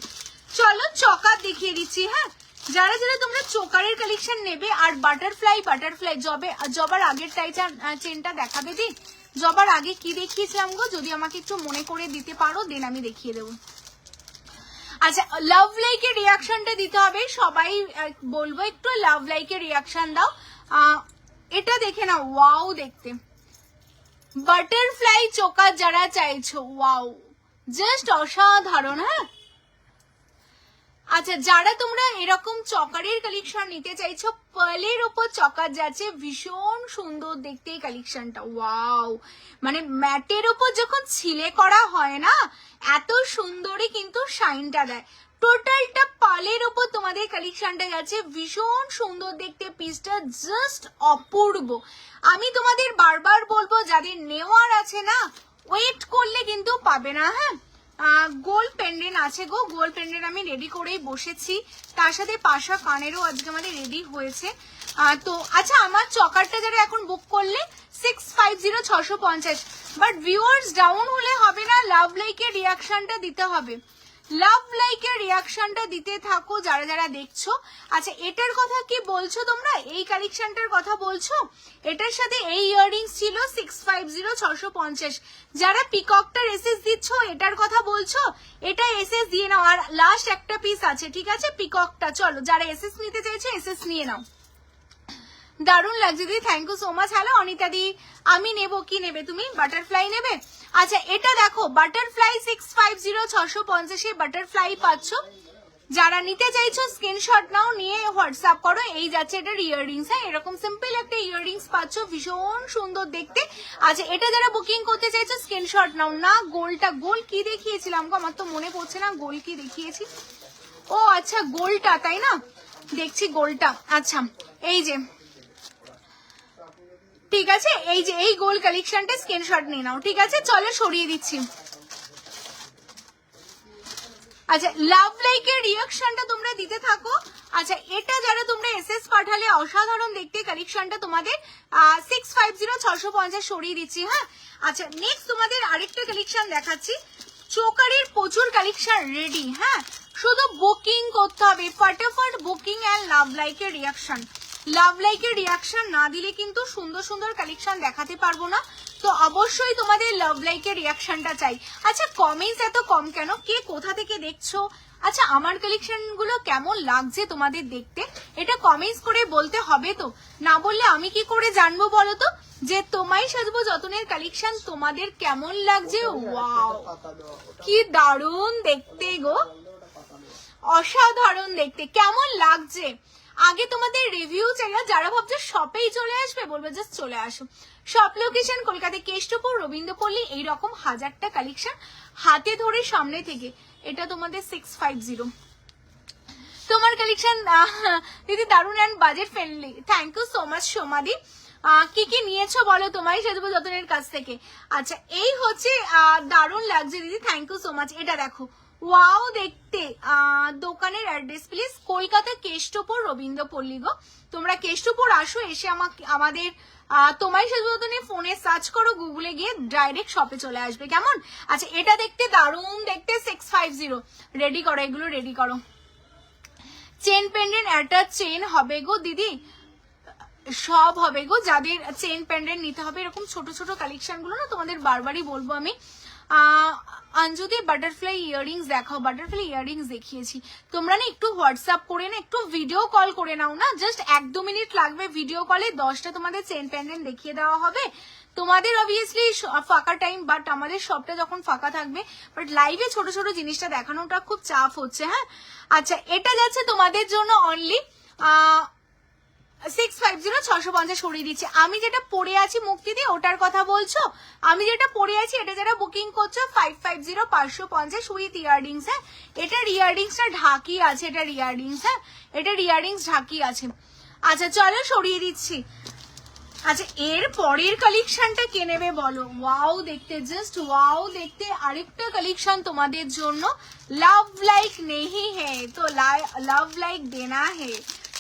চলো চকার দেখিয়ে দিচ্ছি। হ্যাঁ যারা যারা তোমরা চোকারের কালেকশন নেবে আর বাটারফ্লাই জবার আগের চেনটা দেখাবে দি। জবার আগে কি দেখিয়েছিলাম গো, যদি আমাকে একটু মনে করে দিতে পারো দেন আমি দেখিয়ে দেবো। আচ্ছা লাভ লাইকের রিয়াকশনটা দিতে হবে। সবাই বলবো একটু লাভ লাইকের রিয়াকশন দাও। এটা দেখে না ওয়াও দেখতে, বাটারফ্লাই চোকার যারা চাইছো ওয়াও জাস্ট অসাধারণ। হ্যাঁ আচ্ছা, যারা তোমরা এরকম চকারের কালেকশন নিতে চাইছো, পার্লের উপর চকার যাচ্ছে, ভীষণ সুন্দর দেখতে এই কালেকশনটা। ওয়াও, মানে ম্যাটের উপর যখন ছিলে করা হয় না, এত সুন্দরই কিন্তু শাইনটা দেয়। টোটালটা পার্লের উপর তোমাদের কালেকশনটা যাচ্ছে, ভীষণ সুন্দর দেখতে, পিসটা জাস্ট অপূর্ব। আমি তোমাদের বারবার বলবো, যাদের নেওয়ার আছে না, ওয়েট করলে কিন্তু পাবে না। হ্যাঁ, গোল্ড পেন্ডেন্ট আছে গো, গোল্ড পেন্ডেন্ট আমি রেডি করেই বসেছি, তার সাথে পাশা কানেরও আজকে আমাদের রেডি হয়েছে। তো আচ্ছা, আমার চকারটা যারা এখন বুক করলে 650650, বাট ভিউয়ার্স ডাউন হলে হবে না, লাভ লাইকের রিয়াকশনটা দিতে হবে, লাভ লাইকের রিয়াকশনটা দিতে থাকো যারা যারা দেখছো। আচ্ছা, এটার কথা কি বলছো তোমরা? এই কালেকশনটার কথা বলছো? এটার সাথে এই ইয়াররিংস ছিল 650650। যারা পিককটার এসএস দিচ্ছ এটার কথা বলছো, এটা এসএস দিয়ে নাও। আর লাস্ট একটা পিস আছে, ঠিক আছে, পিককটা। চলো, যারা এসএস নিতে চাইছো এসএস নিয়ে নাও। দারুণ লাগছে দিদি, thank you so much. Hello Anita di, আমি নেব, কি নেবে তুমি? বাটারফ্লাই নেবে? আচ্ছা, এটা দেখো, বাটারফ্লাই 650650 বাটারফ্লাই পাচ্ছ। যারা নিতে চাইছো স্ক্রিনশট নাও, নিয়ে হোয়াটসঅ্যাপ করো। এই যাচ্ছে এটার ইয়াররিংস। হ্যাঁ, এরকম সিম্পল একটা ইয়াররিংস পাচ্ছ, ভীষণ সুন্দর দেখতে। আচ্ছা, এটা যারা বুকিং করতে চাইছো স্ক্রিনশট নাও। না, গোলটা, গোল কি দেখিয়েছিলাম গো, আমার তো মনে পড়ছে না গোল কি দেখিয়েছি। ও আচ্ছা, গোলটা, তাই না, দেখছি গোলটা। আচ্ছা, এই যে, ঠিক আছে, এই যে এই গোল কালেকশনটা স্ক্রিনশট নিয়ে নাও, ঠিক আছে। চলো সরিয়ে দিচ্ছি। আচ্ছা, লাভ লাইকের রিয়াকশনটা তোমরা দিতে থাকো। আচ্ছা, এটা যারা তোমরা এসএস পাঠালে, অসাধারণ দেখতে কালেকশনটা তোমাদের 650650 সরিয়ে দিচ্ছি। হ্যাঁ, আচ্ছা, নেক্সট তোমাদের আরেকটা কালেকশন দেখাচ্ছি। চোকারের প্রচুর কালেকশন রেডি। হ্যাঁ, শুধু বুকিং করতে হবে, ফটাফট বুকিং অ্যান্ড লাভ লাইকের রিয়াকশন। লাভ লাইকের রিয়াকশন না দিলে কিন্তু সুন্দর সুন্দর কালেকশন দেখাতে পারবো না, তো অবশ্যই তোমাদের লাভ লাইকের রিয়াকশনটা চাই। আচ্ছা, কমেন্টস এত কম কেন? কে কোথা থেকে দেখছো? আচ্ছা, আমার কালেকশন গুলো কেমন লাগছে তোমাদের দেখতে, এটা কমেন্টস করে বলতে হবে তো, না বললে আমি কি করে জানবো বলো তো যে তোমায় সাজবো যতনের কালেকশন তোমাদের কেমন লাগছে। ওয়াও, কি দারুণ দেখতে গো, অসাধারণ দেখতে, কেমন লাগছে? আগে তোমাদের রিভিউ চাই। যারা ভাবছো শপেই চলে আসবে, বলবো জাস্ট চলে আসো। শপ লোকেশন কলকাতা কেষ্টপুর, রবীন্দ্রপল্লী, এইরকম হাজারটা কালেকশন হাতে ধরে সামনে থেকে। এটা তোমাদের 650। তোমার কালেকশন দিদি দারুণ and budget friendly, thank you so much সোমাদি। কি কি নিয়েছো বলো তোমায় সাজবো যতনের কাছ থেকে? আচ্ছা, এই হচ্ছে, দারুণ লাগছে দিদি, থ্যাংক ইউ সো মাচ। এটা দেখো, ওয়াও দেখতে। দোকানের অ্যাড্রেস প্লিজ, কলকাতা কেষ্টপুর, রবীন্দ্রপল্লী গো। তোমরা কেষ্টপুর আসো, এসে আমাদের তোমায় সাজবো ফোনে সার্চ করো, গুগলে গিয়ে ডাইরেক্ট শপে চলে আসবে, কেমন? আচ্ছা, এটা দেখতে দারুণ দেখতে, 650। রেডি করো, এগুলো রেডি করো। চেন পেন্ডেন্ট অ্যাটাচ চেন হবে গো দিদি, সব হবে গো। যাদের চেন পেন্ডেন্ট নিতে হবে, এরকম ছোট ছোট কালেকশন গুলো না তোমাদের বারবারই বলবো আমি। অঞ্জুদি বাটারফ্লাই ইয়াররিংস দেখাও। বাটারফ্লাই ইয়াররিংস দেখিয়েছি, তোমরা না একটু হোয়াটসঅ্যাপ করে না, একটু ভিডিও কল করে নাও না, জাস্ট 1-2 মিনিট লাগবে। ভিডিও কলে 10টা তোমাদের চেন পেন্ডেন্ট দেখিয়ে দেওয়া হবে। তোমাদের অবভিয়াসলি ফাঁকা টাইম, বাট আমাদের সবটা যখন ফাঁকা থাকবে, বাট লাইভে ছোট ছোট জিনিসটা দেখানোটা খুব চাপ হচ্ছে। হ্যাঁ, আচ্ছা, এটা যাচ্ছে তোমাদের জন্য অনলি 650650 সরিয়ে দিচ্ছে। আমি যেটা পরে আছি মুক্তি দিয়ে, ওটার কথা বলছো? আমি যেটা পরে আছি, এটা যারা বুকিং করছো 550550 উইথ ইয়াররিংস। হ্যাঁ, এটার ইয়াররিংসটা ঢাকি আছে, এটার ইয়াররিংস। হ্যাঁ, এটার ইয়াররিংস ঢাকি আছে। আচ্ছা, চলো সরিয়ে দিচ্ছি। আচ্ছা, এর পরের কালেকশনটা কে নেবে বলো? ওয়াও দেখতে, জাস্ট ওয়াও দেখতে। আরেকটা কালেকশন তোমাদের জন্য, লাভ লাইক নেহি হে তো লাভ লাইক দেনা হে,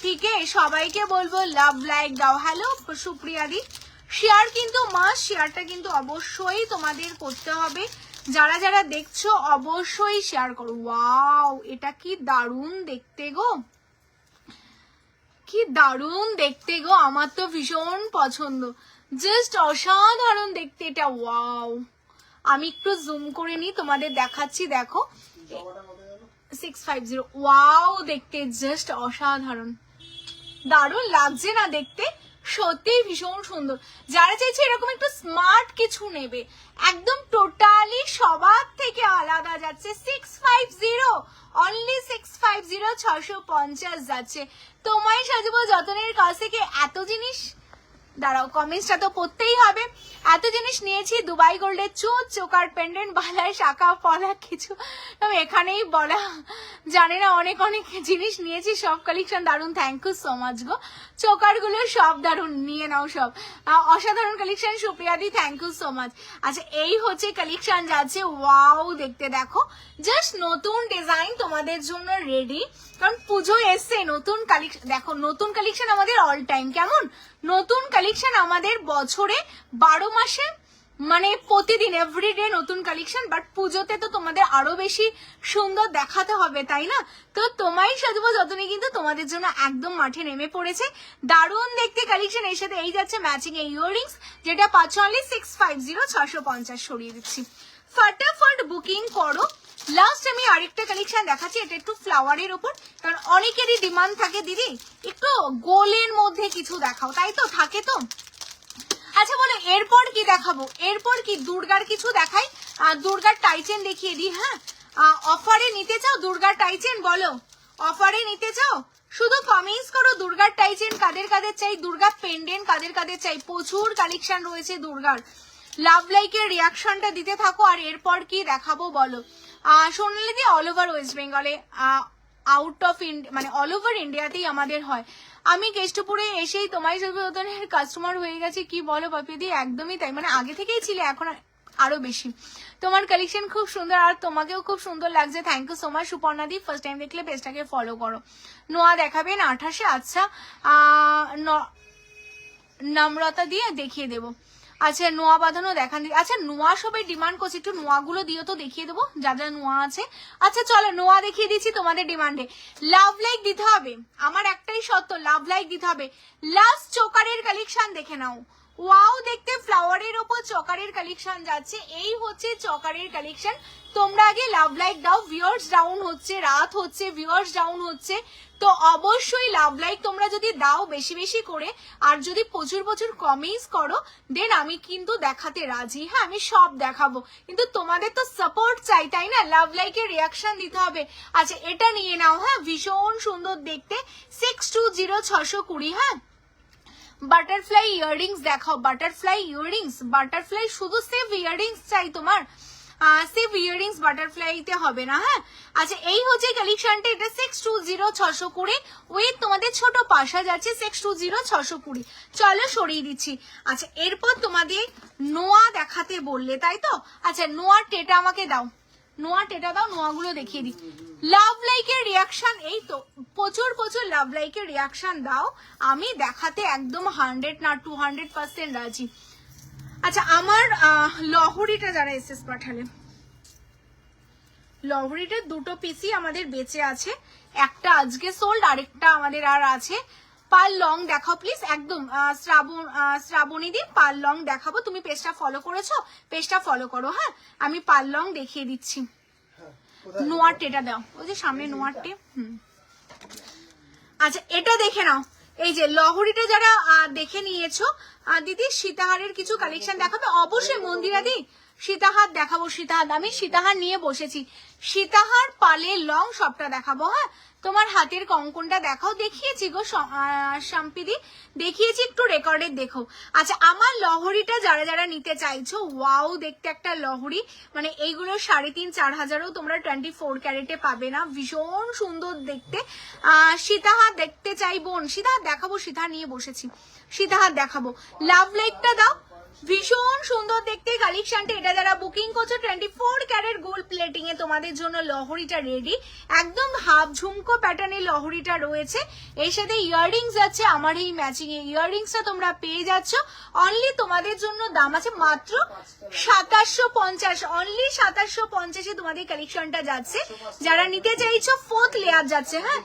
ঠিক আছে? সবাইকে বলবো লাভ লাইক দাও। হ্যালো সুপ্রিয়া দি, শেয়ার কিন্তু মাস্ট, শেয়ারটা কিন্তু অবশ্যই তোমাদের করতে হবে। যারা যারা দেখছো অবশ্যই শেয়ার করো। ওয়াও, এটা কি দারুণ দেখতে গো, কি দারুণ দেখতে গো, আমার তো ভীষণ পছন্দ, জাস্ট অসাধারণ দেখতে এটা। ওয়াও, আমি একটু জুম করে নিই, তোমাদের দেখাচ্ছি, দেখো 650। ওয়াও দেখতে, জাস্ট অসাধারণ, দারুণ লাগছে না দেখতে, সত্যি ভীষণ সুন্দর। যারা চাইছে এরকম একটু স্মার্ট কিছু নেবে, একদম টোটালি সবার থেকে আলাদা যাচ্ছে 650। অনলি 650 যাচ্ছে। তোমায় সাজাবো যতনের কাছ থেকে এত জিনিস, দাঁড়াও কমেন্টসটা তো পড়তেই হবে। এত জিনিস নিয়েছি, দুবাই গোল্ডের চুচ, চোকার পেন্ডেন্ট, বালায় শাখা পলা কিছু তবে এখানেই বলা জানি না, অনেক অনেক জিনিস নিয়েছি, সব কালেকশন দারুন। থ্যাংক ইউ সো মাচ গো, চোকার গুলো সব দারুন, নিয়ে নাও সব, অসাধারণ কালেকশন। সুপ্রিয়াদি থ্যাংক ইউ সো মাচ। আচ্ছা এই হচ্ছে কালেকশন যাচ্ছে, ওয়াও দেখতে দেখো, জাস্ট নতুন ডিজাইন তোমাদের জন্য রেডি, কারণ পুজো এসছে, নতুন কালেকশন দেখো, নতুন কালেকশন আমাদের অল টাইম, কেমন নতুন কালেকশন আমাদের বছরে 12 মাসে, মানে প্রতিদিন এভরিডে নতুন কালেকশন, বাট পুজোতে তো তোমাদের আরো বেশি সুন্দর দেখাতে হবে তাই না? তো তোমায় সাজবো যতনে কিন্তু তোমাদের জন্য একদম মাঠে নেমে পড়েছে, দারুণ দেখতে কালেকশন। এর সাথে এই যাচ্ছে ম্যাচিং এই ইয়াররিংস, যেটা পাচ্ছ অনলি 650 সরিয়ে দিচ্ছি, ফটাফট বুকিং করো। লাস্ট আমি আরেকটা কালেকশন দেখাচ্ছি, এটা একটু ফ্লাওয়ারের উপর, কারণ অনেকেরই ডিমান্ড থাকে দিদি একটু গোলের মধ্যে কিছু দেখাও, তাই তো থাকে তো। আচ্ছা বলো এরপর কি দেখাবো, এরপর কি দুর্গার কিছু দেখাই, দুর্গার টাইচেন দেখিয়ে দিই। হ্যাঁ অফারে নিতে চাও দুর্গার টাইচেন, বলো অফারে নিতে চাও, শুধু কমেন্টস করো দুর্গার টাইচেন কাদের কাদের চাই, দুর্গা পেন্ডেন্ট কাদের কাদের চাই, প্রচুর কালেকশন রয়েছে দুর্গার। লাভ লাইকের রিয়াকশনটা দিতে থাকো। আর এরপর কি দেখাবো বলো, সোনালি দি অল ওভার ওয়েস্ট বেঙ্গলে, আউট অফ ইন্ডিয়া মানে অল ওভার ইন্ডিয়াতেই আমাদের হয়। আমি কেষ্টপুরে এসেই তোমায় সর্বদনের কাস্টমার হয়ে গেছে, কি বলো বাপিদি, একদমই তাই, মানে আগে থেকেই ছিলে, এখন আরো বেশি। তোমার কালেকশন খুব সুন্দর, আর তোমাকেও খুব সুন্দর লাগছে, thank you so much. Suparna di first time দেখলে পেজটাকে ফলো করো। নোয়া দেখাবেন 28-এ, আচ্ছা নম্রতা দিয়ে দেখিয়ে দেবো। আচ্ছা নোয়া বাঁধানো দেখান, আচ্ছা নোয়া সবাই ডিমান্ড করছে, একটু নোয়া গুলো দিও তো দেখিয়ে দেবো, যা যা নোয়া আছে। আচ্ছা চলো নোয়া দেখিয়ে দিচ্ছি তোমাদের ডিমান্ডে। লাভ লাইক দিতে হবে, আমার একটাই শর্ত, লাভ লাইক দিতে হবে। লাস্ট চোকারের কালেকশন দেখে নাও, ওয়াও দেখতে ফ্লাওয়ারের ওপর চকারের কালেকশন যাচ্ছে, এই হচ্ছে চকারের কালেকশন। তোমরা আগে লাভ লাইক দাও, ভিউয়ার্স ডাউন হচ্ছে, রাত হচ্ছে, ভিউয়ার্স ডাউন হচ্ছে, তো অবশ্যই লাভ লাইক তোমরা যদি দাও বেশি বেশি করে, আর যদি প্রচুর প্রচুর কমেন্টস করো, দেন আমি কিন্তু দেখাতে রাজি। হ্যাঁ আমি সব দেখাবো, কিন্তু তোমাদের তো সাপোর্ট চাই তাই না, লাভ লাইকের রিয়াকশন দিতে হবে। আচ্ছা এটা নিয়ে নাও, হ্যাঁ ভীষণ সুন্দর দেখতে, 620 হ্যাঁ। বাটারফ্লাই ইয়াররিংস দেখাও, বাটারফ্লাই ইয়াররিংস, বাটারফ্লাই শুধু সেভ ইয়াররিংস চাই তোমার, সেভ ইয়াররিংস বাটারফ্লাইতে হবে না। হ্যাঁ আচ্ছা এই হচ্ছে কালেকশনটা, এটা 620 উইথ তোমাদের ছোট পাশা যাচ্ছে 620 চলো সরিয়ে দিচ্ছি। আচ্ছা এরপর তোমাদের নোয়া দেখাতে বললে তাই তো, আচ্ছা নোয়ার টেটা আমাকে দাও, নোয়া টেটা দাও, নোয়াগুলো দেখিয়ে দিই। লাভ লাইকের রিয়াকশন, এই তো প্রচুর প্রচুর লাভ লাইকের রিয়াকশন দাও, আমি দেখাতে একদম 100 না 200% রাজি। আচ্ছা আমার লহরিটা যারা এসএস পাঠালে, লহরিটার দুটো পিসই আমাদের বেঁচে আছে, একটা আজকে সোল্ড, আরেকটা আমাদের আর আছে। পার লং দেখাও প্লিজ, একদম শ্রাবণী দি পার লং দেখাবো, তুমি পেজটা ফলো করেছো, পেজটা ফলো করো। হ্যাঁ আমি পার লং দেখিয়ে দিচ্ছি। নোয়ার টেটা দাও, ওই যে সামনে নোয়ার টে। আচ্ছা এটা দেখে নাও, এই যে লহরিটা যারা দেখে নিয়েছো, দিদি সীতাহারের কিছু কালেকশন দেখাবে অবশ্যই। মন্দিরা দি সীতাহার দেখাবো, সীতাহার আমি সীতাহার নিয়ে বসেছি, সীতাহার পালের লং সবটা দেখাবো। হ্যাঁ তোমার হাতের কঙ্কনটা দেখাও, দেখিয়েছি গো শাম্পিদি, দেখিয়েছি, একটু রেকর্ডের দেখো। আচ্ছা আমার লহরিটা যারা যারা নিতে চাইছো, ওয়াও দেখতে একটা লহরি, মানে এইগুলো 3,500-4 হাজারও তোমরা 24 ক্যারেটে পাবে না, ভীষণ সুন্দর দেখতে। সীতাহার দেখতে চাই বোন, সীতাহার দেখাবো, সীতাহার নিয়ে বসেছি, সীতাহার দেখাবো। লাভ লাইকটা দাও, ভীষণ সুন্দর দেখতে কালেকশনটা, এটা যারা বুকিং করছো 24 ক্যারেট গোল্ড প্লেটিং এ তোমাদের জন্য লহরিটা রেডি, একদম হাফ ঝুমকো প্যাটার্নের লহরিটা রয়েছে, এর সাথে ইয়াররিংস আছে, আমার এই ম্যাচিং এ ইয়াররিংসটা তোমরা পেয়ে যাচ্ছ। অনলি তোমাদের জন্য দাম আছে মাত্র 2750, অনলি 2750 এ তোমাদের কালেকশনটা যাচ্ছে। যারা নিতে চাইছো 4th লেয়ার যাচ্ছে, হ্যাঁ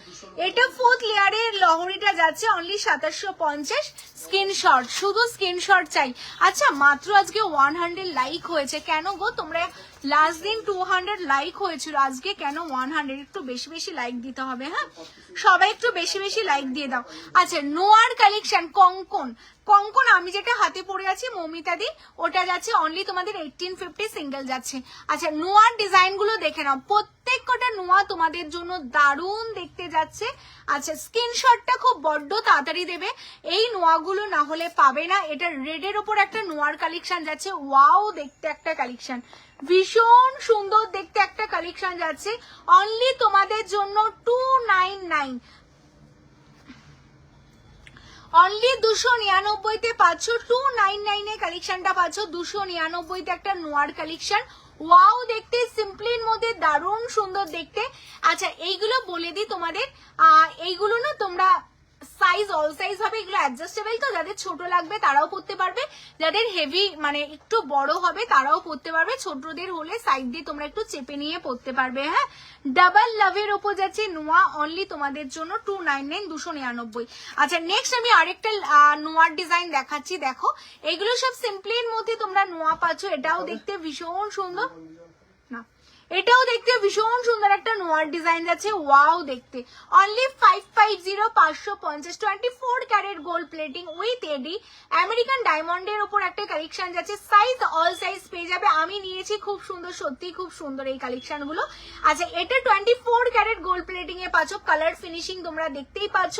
এটা 4th লেয়ারের লহরিটা যাচ্ছে অনলি 2750, স্ক্রিনশট, শুধু স্ক্রিনশট চাই। আচ্ছা মাত্র আজকে 100 লাইক হয়েছে, কেন গো তোমরা লাস্ট দিন 200 লাইক হয়েছিল, আজকে কেন 100? একটু বেশি বেশি লাইক দিতে হবে, হ্যাঁ সবাই একটু বেশি বেশি লাইক দিয়ে দাও। আচ্ছা নোয়ার কালেকশন কঙ্কন, কঙ্কন আমি যেটা হাতে পরে আছি মৌমিতাদি, ওটা যাচ্ছে অনলি তোমাদের 1850 সিঙ্গেল যাচ্ছে। আচ্ছা নোয়ার ডিজাইন গুলো দেখে নাও, প্রত্যেক কটা নোয়া তোমাদের জন্য দারুণ দেখতে যাচ্ছে। আচ্ছা স্ক্রিনশটটা খুব বড্ড তাড়াতাড়ি দেবে, এই নোয়াগুলো না হলে পাবে না। এটা রেডের ওপর একটা নোয়ার কালেকশন যাচ্ছে, ওয়াও দেখতে একটা কালেকশন, ভীষণ সুন্দর দেখতে একটা কালেকশন যাচ্ছে, অনলি তোমাদের জন্য 299, অনলি 299 পাচ্ছ, 299 এ কালেকশনটা পাচ্ছ, 299 একটা নোয়ার কালেকশন, ওয়াও দেখতে, সিম্পলির মধ্যে দারুণ সুন্দর দেখতে। আচ্ছা এইগুলো বলে দিই তোমাদের, এইগুলো না তোমরা সাইজ অল সাইজ হবে, এগুলো অ্যাডজাস্টেবল, তো যাদের ছোট লাগবে তারাও পরতে পারবে, যাদের হেভি মানে একটু বড় হবে তারাও পরতে পারবে, ছোটদের হলে সাইড দিয়ে তোমরা একটু চেপে নিয়ে পরতে পারবে। হ্যাঁ ডাবল লাভের ওপর যাচ্ছে নোয়া, অনলি তোমাদের জন্য 299, 299। আচ্ছা নেক্সট আমি আরেকটা নোয়ার ডিজাইন দেখাচ্ছি, দেখো এগুলো সব সিম্পলির মধ্যে তোমরা নোয়া পাচ্ছ, এটাও দেখতে ভীষণ সুন্দর, না এটাও দেখতে ভীষণ সুন্দর একটা নোয়ার ডিজাইন যাচ্ছে, ওয়াও দেখতে, only 550, 550, 24 carat gold plating with A D, American ডায়মন্ডের উপর একটা কালেকশন যাচ্ছে, সাইজ অল সাইজ পেয়ে যাবে, আমি নিয়েছি, খুব সুন্দর, সত্যি খুব সুন্দর এই কালেকশন গুলো। আচ্ছা এটা 24 ক্যারেট গোল্ড প্লেটিং এ পাচ্ছ, কালার ফিনিশিং তোমরা দেখতেই পাচ্ছ,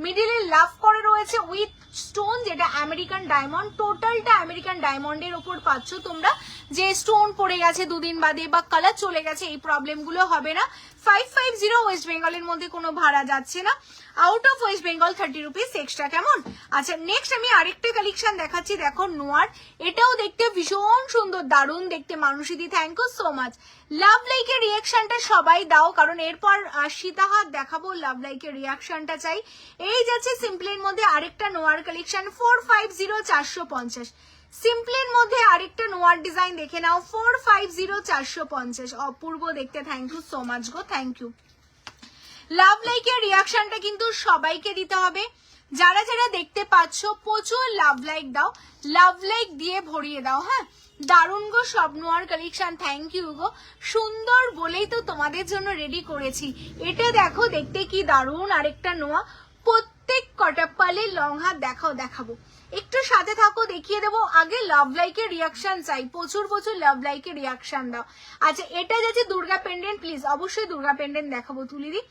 মিডিলে লাভ করে রয়েছে উইথ স্টোন, যেটা আমেরিকান ডায়মন্ড, টোটালটা আমেরিকান ডায়মন্ডের উপর পাচ্ছ তোমরা, যে স্টোন পড়ে গেছে দুদিন বাদে বা কালার চলে গেছে এই প্রবলেম গুলো হবে না। 550 ওয়েস্ট বেঙ্গলের মধ্যে কোনো ভাড়া যাচ্ছে না, out of West Bengal 30 rupees extra, কেমন? আচ্ছা নেক্সট আমি আরেকটা কালেকশন দেখাচ্ছি, দেখো নোয়ার, এটাও দেখতে ভীষণ সুন্দর, দারুণ দেখতে, মানুষিদি থ্যাংক ইউ সো মাচ। লাভ লাইকের রিয়াকশনটা সবাই দাও, কারণ এরপর সীতাহার দেখাবো, লাভ লাইকের রিয়াকশনটা চাই। এই যাচ্ছে সিম্পলের মধ্যে আরেকটা নোয়ার কালেকশন, 450, 450, সিম্পলের মধ্যে আরেকটা নোয়ার ডিজাইন দেখে নাও, 450, 450, অপূর্ব দেখতে, থ্যাংক ইউ সো মাচ গো, থ্যাংক ইউ। লাভ লাইকের রিয়াকশনটা কিন্তু সবাইকে দিতে হবে, যারা যারা দেখতে পাচ্ছ প্রচুর লাভ লাইক দাও, লাভ লাইক দিয়ে ভরিয়ে দাও। হ্যাঁ দারুণ গো সব নোয়ার কালেকশন, থ্যাংক ইউ গো, সুন্দর বলেই তো তোমাদের জন্য রেডি করেছি। এটা দেখো দেখতে কি দারুণ আরেকটা নোয়া, প্রত্যেক কটা পালে লং হাত দেখাবো, একটু সাথে থাকো, দেখিয়ে দেবো। আগে লাভ লাইকের রিয়াকশন চাই, প্রচুর প্রচুর লাভ লাইকের রিয়াকশন দাও। আচ্ছা এটা যাচ্ছে দুর্গা পেন্ডেন্ট, প্লিজ অবশ্যই দুর্গা পেন্ডেন্ট দেখাবো তুলিদি।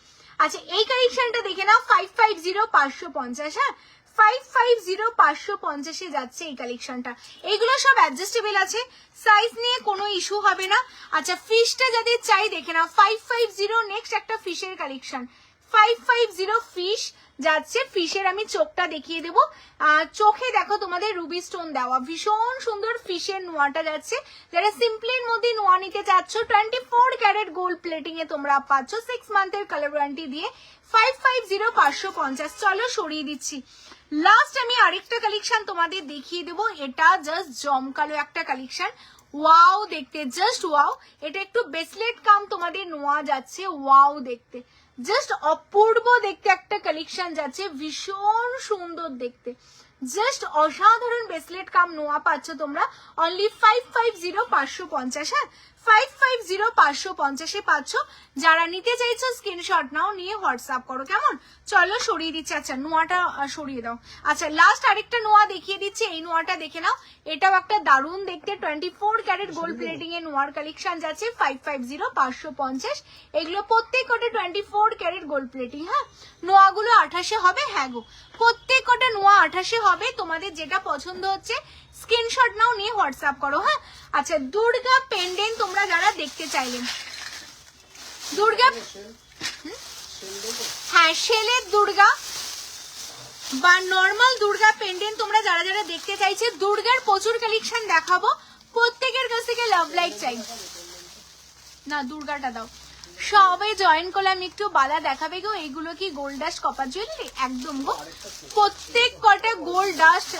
আচ্ছা এই কালেকশনটা দেখে নাও, 550, 550, হ্যাঁ 550, 550 যাচ্ছে এই কালেকশনটা, এইগুলো সব অ্যাডজাস্টেবল আছে, সাইজ নিয়ে কোনো ইস্যু হবে না। আচ্ছা ফিশটা যাদের চাই দেখে নাও, 550, নেক্সট একটা ফিশের কালেকশন, 550 ফিশ যাচ্ছে, ফিশের আমি চোখটা দেখিয়ে দেবো, চোখে দেখো তোমাদের রুবি স্টোন দেওয়া, ভীষণ সুন্দর ফিশের নোয়াটা যাচ্ছে, যারা সিম্পলের মধ্যে নোয়া নিতে চাচ্ছ 24 ক্যারেট গোল্ড প্লেটিং এ তোমরা পাচ্ছ, 6 মান্থের কালার ওয়ারেন্টি দিয়ে, 550, 550। চলো সরিয়ে দিচ্ছি, লাস্ট আমি আরেকটা কালেকশন তোমাদের দেখিয়ে দেবো, এটা জাস্ট জমকালো একটা কালেকশন, ওয়াও দেখতে, জাস্ট ওয়াও, এটা একটু ব্রেসলেট কাম তোমাদের নোয়া যাচ্ছে, ওয়াও দেখতে, জাস্ট অপূর্ব দেখতে একটা কালেকশন যাচ্ছে, ভীষণ সুন্দর দেখতে, জাস্ট অসাধারণ ব্রেসলেট কাম নোয়া পাচ্ছ তোমরা, অনলি 550, 550, হ্যাঁ 550, 550 পাচ্ছ। যারা নিতে চাইছো স্ক্রিনশট নাও, নিয়ে হোয়াটসঅ্যাপ করো, কেমন? চলো সরিয়ে দিচ্ছি, আচ্ছা নোয়াটা সরিয়ে দাও। আচ্ছা লাস্ট আরেকটা নোয়া দেখিয়ে দিচ্ছি, এই নোয়াটা দেখে নাও, এটাও একটা দারুণ দেখতে 24 ক্যারেট গোল্ড প্লেটিং এ নোয়ার কালেকশন যাচ্ছে, 550, 550, এগুলো প্রত্যেক কটা 24 ক্যারেট গোল্ড প্লেটিং। হ্যাঁ নোয়াগুলো 28 হবে, হ্যাঁ গো প্রত্যেক কটা নোয়া 28 হবে, তোমাদের যেটা পছন্দ হচ্ছে স্ক্রিনশট নাও, নিয়ে হোয়াটসঅ্যাপ করো। হ্যাঁ আচ্ছা দুর্গা পেন্ডেন্ট তোমরা যারা দেখতে চাইলেন, দুর্গা হ্যাঁ শেলের দুর্গা বা নর্মাল দুর্গা পেন্ডেন্ট তোমরা যারা যারা দেখতে চাইছে, দুর্গার প্রচুর কালেকশন দেখাবো, প্রত্যেকের কাছ থেকে লাভ লাইক চাই না, দুর্গাটা দাও, সবাই জয়েন করলাম, একটু বালা দেখাবে গো, এইগুলো কি গোল্ড ডাস্ট কপার জুয়েলারি, একদম গো প্রত্যেক কটা গোল্ড ডাস্ট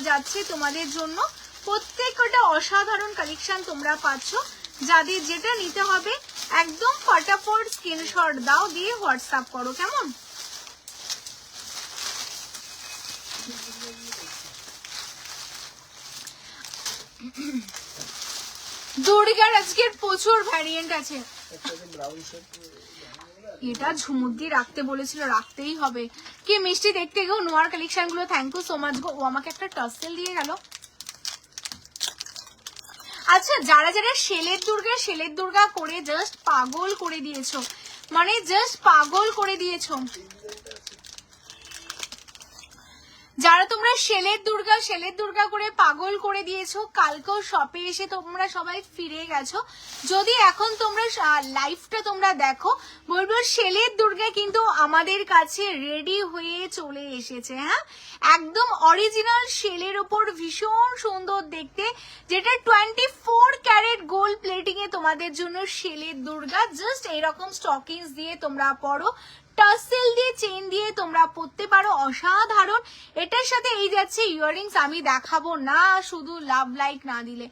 যাচ্ছে তোমাদের জন্য, প্রত্যেক কটা অসাধারণ কালেকশন তোমরা পাচ্ছ, যাদের যেটা নিতে হবে একদম ফটাফট স্ক্রিনশট দাও, দিয়ে হোয়াটসঅ্যাপ করো, কেমন? দুর্গার আজকের প্রচুর ভ্যারিয়েন্ট আছে। একটা যে ব্রাউন শেড, এটা ঝুমুর দিয়ে রাখতে বলেছিল, রাখতেই হবে। কি মিষ্টি দেখতে গো নোয়ার কালেকশন গুলো। থ্যাংক ইউ সো মাচ গো। ও আমাকে একটা টাসেল দিয়ে গেল। আচ্ছা, যারা যারা সেলের দুর্গা করে জাস্ট পাগল করে দিয়েছো, মানে জাস্ট পাগল করে দিয়েছো। যারা তোমরা সেলের দুর্গা করে পাগল করে দিয়েছো, কালকেও শপে এসে তোমরা সবাই ফিরে গেছো। যদি এখন তোমরা লাইভটা তোমরা দেখো, বলবো সেলের দুর্গা কিন্তু আমাদের কাছে রেডি হয়ে চলে এসেছে। হ্যাঁ, একদম অরিজিনাল সেলের উপর ভীষণ সুন্দর দেখতে, যেটা 24 ক্যারেট গোল্ড প্লেটিং এ তোমাদের জন্য সেলের দুর্গা। জাস্ট এইরকম স্টকিংস দিয়ে তোমরা পরো, টাসেল দিয়ে চেন দিয়ে তোমরা পরতে পারো, অসাধারণ। এটার সাথে এই যাচ্ছে ইয়াররিংস। আমি দেখাবো না শুধু লাভ লাইক না দিলে।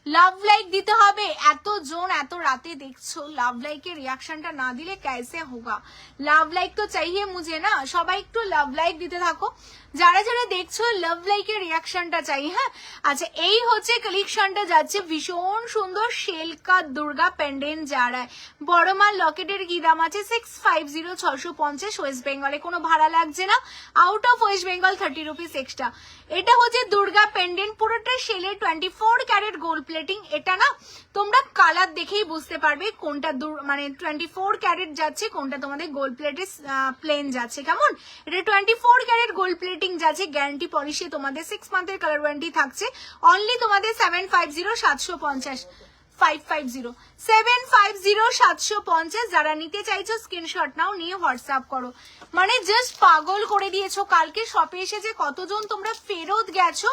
লাভ লাইক দিতে হবে। এতজন এত রাতে দেখছো, লাভ লাইকের রিয়াকশনটা না দিলে कैसे होगा? লাভ লাইক তো চাইয়ে মুঝে না। সবাই একটু লাভ লাইক দিতে থাকো, যারা যারা দেখছো লাভ লাইকের রিয়াকশনটা চাই। হ্যাঁ, আচ্ছা, এই হচ্ছে কালেকশনটা যাচ্ছে ভীষণ সুন্দর শেলকা দুর্গা পেন্ডেন্ট। যারা বড় মাল লকেটের কি দাম আছে 650 650 ওয়েস্ট বেঙ্গলে, কোনো ভাড়া লাগছে না। Out of West Bengal 30 rupees extra. এটা হচ্ছে দুর্গা পেন্ডেন্ট, পুরোটা শেলের 24 ক্যারেট গোল্ড প্লেটিং। এটা না তোমরা কালার দেখেই বুঝতে পারবে কোনটা মানে 24 ক্যারেট যাচ্ছে, কোনটা তোমাদের গোল্ড প্লেটে প্লেন যাচ্ছে। কেমন? এটা 24 ক্যারেট গোল্ড প্লেটিং যাচ্ছে, গ্যারান্টি পলিশে তোমাদের 6 মান্থের কালার ওয়ারেন্টি থাকছে। অনলি তোমাদের 750 750 550 750 750। যারা নিতে চাইছো স্ক্রিনশট নাও, নিয়ে হোয়াটসঅ্যাপ করো। মানে জাস্ট পাগল করে দিয়েছো। কালকে শপে এসে যে কতজন তোমরা ফেরত গেছো।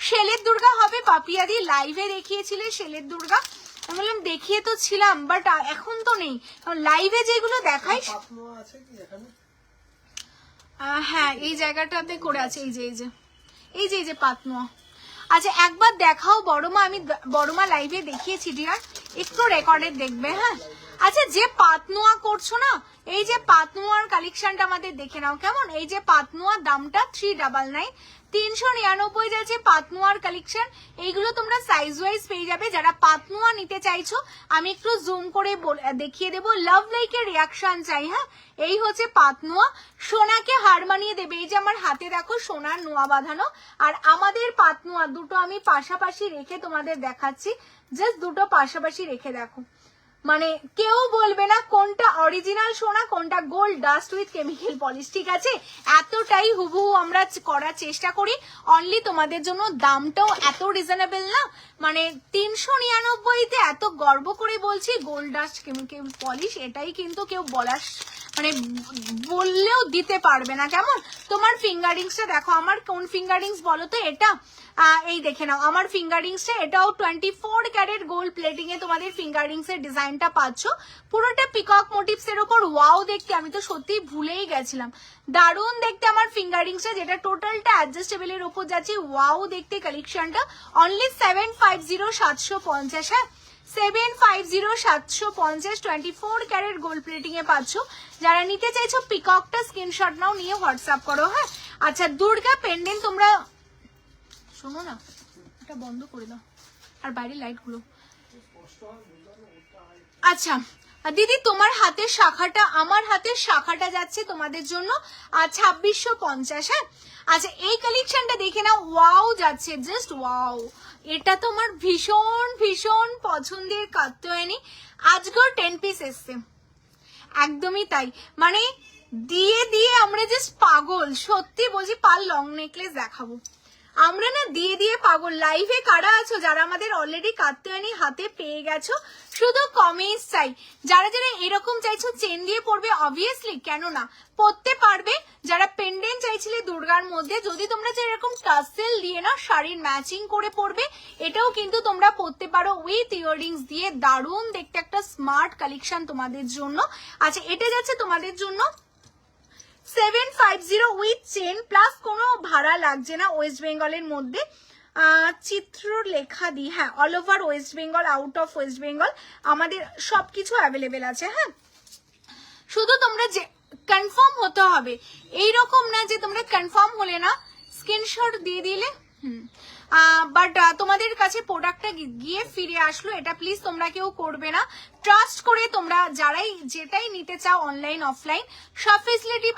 সেলের দুর্গা হবে, পাপিয়াদি লাইভে দেখিয়েছিলে সেলের দুর্গা। আমি বললাম দেখিয়ে তো ছিলাম, বাট এখন তো নেই। লাইভে যেগুলো দেখাই, পাতনোয়া আছে কি এখানে? হ্যাঁ এই জায়গাটাতে করে আছে। এই যে পাতনোয়া। আচ্ছা, একবার দেখাও বড়মা। আমি বড়মা লাইভে দেখিয়েছি ডিয়ার, একটু রেকর্ডে দেখবে। হ্যাঁ, আচ্ছা, যে পাতনোয়া করছো না, এই যে পাতনোয়ার কালেকশনটা আমাদের দেখে নাও কেমন। এই যে পাতনোয়ার দামটা 399 399 যাচ্ছে পাতনোয়ার কালেকশন। এইগুলো তোমরা সাইজ ওয়াইজ পেয়ে যাবে। যারা পাতনোয়া নিতে চাইছো আমি একটু জুম করে দেখিয়ে দেবো। লাভ লাইকের রিয়াকশন চাই। হ্যাঁ, এই হচ্ছে পাতনোয়া। সোনাকে হার মানিয়ে দেবে। এই যে আমার হাতে দেখো সোনার নোয়া বাঁধানো, আর আমাদের পাতনোয়া দুটো আমি পাশাপাশি রেখে তোমাদের দেখাচ্ছি। জাস্ট দুটো পাশাপাশি রেখে দেখো, মানে কেউ বলবে না কোনটা অরিজিনাল সোনা কোনটা gold dust with chemical polish. ঠিক আছে, এতটাই হুবহু আমরা করার চেষ্টা করি। অনলি তোমাদের জন্য দামটাও এত রিজনেবল না, মানে 399-তে এত গর্ব করে বলছি গোল্ড ডাস্ট কেমিক্যাল পলিশ। এটাই কিন্তু কেউ বলার মানে বললেও দিতে পারবে না। কেমন? তোমার ফিঙ্গারিংসটা দেখো, আমার কোন ফিঙ্গারিংস বলো তো? এটা এই দেখে নাও আমার ফিঙ্গারিংসটা। এটাও 24 ক্যারেট গোল্ড প্লেটিং এ তোমাদের ফিঙ্গারিংস এর ডিজাইনটা পাচ্ছ। পুরোটা পিকক মোটিভস এর উপর। ওয়াও দেখতে, আমি তো সত্যি ভুলেই গেছিলাম। দারুণ দেখতে আমার ফিঙ্গারিংসটা, যেটা টোটালটা অ্যাডজাস্টেবল এর উপর যাচ্ছে। ওয়াও দেখতে কালেকশনটা। অনলি 750 750। হ্যাঁ, 750 750 24 ক্যারেট গোল্ড প্লেটিং এ পাচ্ছ। যারা নিতে চাইছো পিককটা স্ক্রিনশট নাও, নিয়ে হোয়াটসঅ্যাপ করো। হ্যাঁ, আচ্ছা, দুর্গা পেন্ডেন্ট তোমরা শোনো না, এটা বন্ধ করে দাও, আর বাইরের লাইট গুলো। আচ্ছা দিদি, তোমার হাতের শাখাটা আমার হাতের শাখাটা যাচ্ছে তোমাদের জন্য 2650। হ্যাঁ, আচ্ছা, এই কালেকশনটা দেখে নাও। ওয়াও যাচ্ছে, জাস্ট ওয়াও। এটা তোমার ভীষণ ভীষণ পছন্দের কাত্যায়নী। আজকেও 10 পিস এসছে। একদমই তাই, মানে দিয়ে দিয়ে আমরা জাস্ট পাগল। সত্যি বলছি, পার লং নেকলেস দেখাবো আমরা না, দিয়ে দিয়ে পাগল। লাইভে কারা আছো যারা আমাদের অলরেডি কাত্যায়নী হাতে পেয়ে গেছো? শুধু কমেন্টস চাই। যারা যারা এরকম চাইছো চেন দিয়ে পড়বে, অবভিয়াসলি কেন না পড়তে পারবে। যারা পেন্ডেন্ট চাইছিলে দুর্গার মধ্যে, যদি তোমরা চাই এরকম টাসেল দিয়ে না শাড়ির ম্যাচিং করে পড়বে, এটাও কিন্তু তোমরা পড়তে পারো উইথ ইয়াররিংস দিয়ে। দারুণ দেখতে একটা স্মার্ট কালেকশন তোমাদের জন্য। আচ্ছা, এটা যাচ্ছে তোমাদের জন্য 750 উইথ চেন প্লাস কোনো ভাড়া লাগছে না ওয়েস্ট বেঙ্গলের মধ্যে। চিত্র লেখা দি, হ্যাঁ, all over West Bengal, out of West Bengal আমাদের সবকিছু অ্যাভেলেবেল আছে। হ্যাঁ, শুধু তোমরা যে কনফার্ম হতে হবে, এইরকম না যে তোমরা কনফার্ম হলে না স্ক্রিনশট দিয়ে দিলে বাট তোমাদের কাছে প্রোডাক্টটা গিয়ে ফিরে আসলো, এটা প্লিজ তোমরা কেউ করবে না। ট্রাস্ট করে তোমরা যারাই যেটাই নিতে চাও অনলাইন অফলাইন সব ফেসিলিটি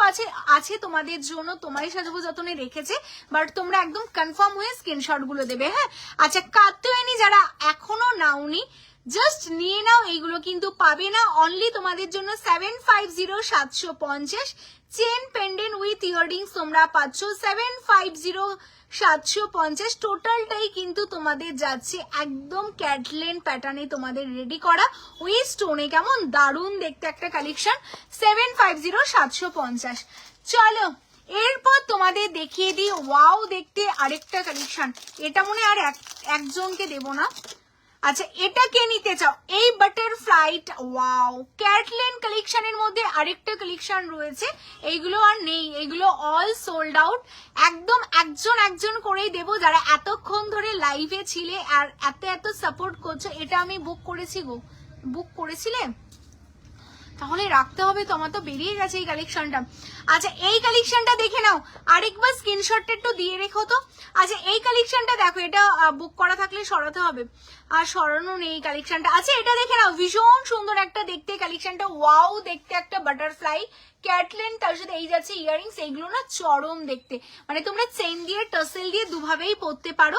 আছে তোমাদের জন্য, তোমারই সাজাবো যতনে রেখেছে, বাট তোমরা একদম কনফার্ম হয়ে স্ক্রিনশট গুলো দেবে। হ্যাঁ আচ্ছা, কাত্যায়নী যারা এখনো নাওনি জাস্ট নিয়ে নাও, এইগুলো কিন্তু পাবে না। অনলি তোমাদের জন্য 750 চেন পেন্ডেন্ট উইথ ইয়াররিংস তোমরা পাচ্ছ 750 টোটালটাই কিন্তু তোমাদের যাচ্ছে একদম ক্যাটলেন প্যাটার্নে তোমাদের রেডি করা উইথ স্টোনে। কেমন দারুণ দেখতে একটা কালেকশন, 750। চলো এরপর তোমাদের দেখিয়ে দিই ওয়াও দেখতে আরেকটা কালেকশন, এটা মনে আর একজনকে দেব না। আচ্ছা এটা কে নিতে চাও, এই বাটারফ্লাইট ওয়াও ক্যাটলেন কালেকশনের মধ্যে আরেকটা কালেকশন রয়েছে, এইগুলো আর নেই, এইগুলো অল সোল্ড আউট। একদম একজন করেই দেবো, যারা এতক্ষণ ধরে লাইভে ছিলে আর এত সাপোর্ট করছো। এটা আমি বুক করেছি গো, বুক করেছিলে তাহলে রাখতে হবে তো, আমার তো বেরিয়ে গেছে এই কালেকশনটা। আচ্ছা এই কালেকশনটা দেখে নাও, আরেকবার স্ক্রিনশটটা একটু দিয়ে রেখো তো। আচ্ছা এই কালেকশনটা দেখো, এটা বুক করা থাকলে সরাতে হবে, আর সরানো নেই এই কালেকশনটা। আচ্ছা এটা দেখে নাও, ভীষণ সুন্দর একটা দেখতে কালেকশনটা, ওয়াও দেখতে একটা বাটারফ্লাই ক্যাটলেন, তার সাথে এই যাচ্ছে ইয়ারিংস, এইগুলো না চরম দেখতে, মানে তোমরা চেন দিয়ে টাসেল দিয়ে দুভাবেই পরতে পারো,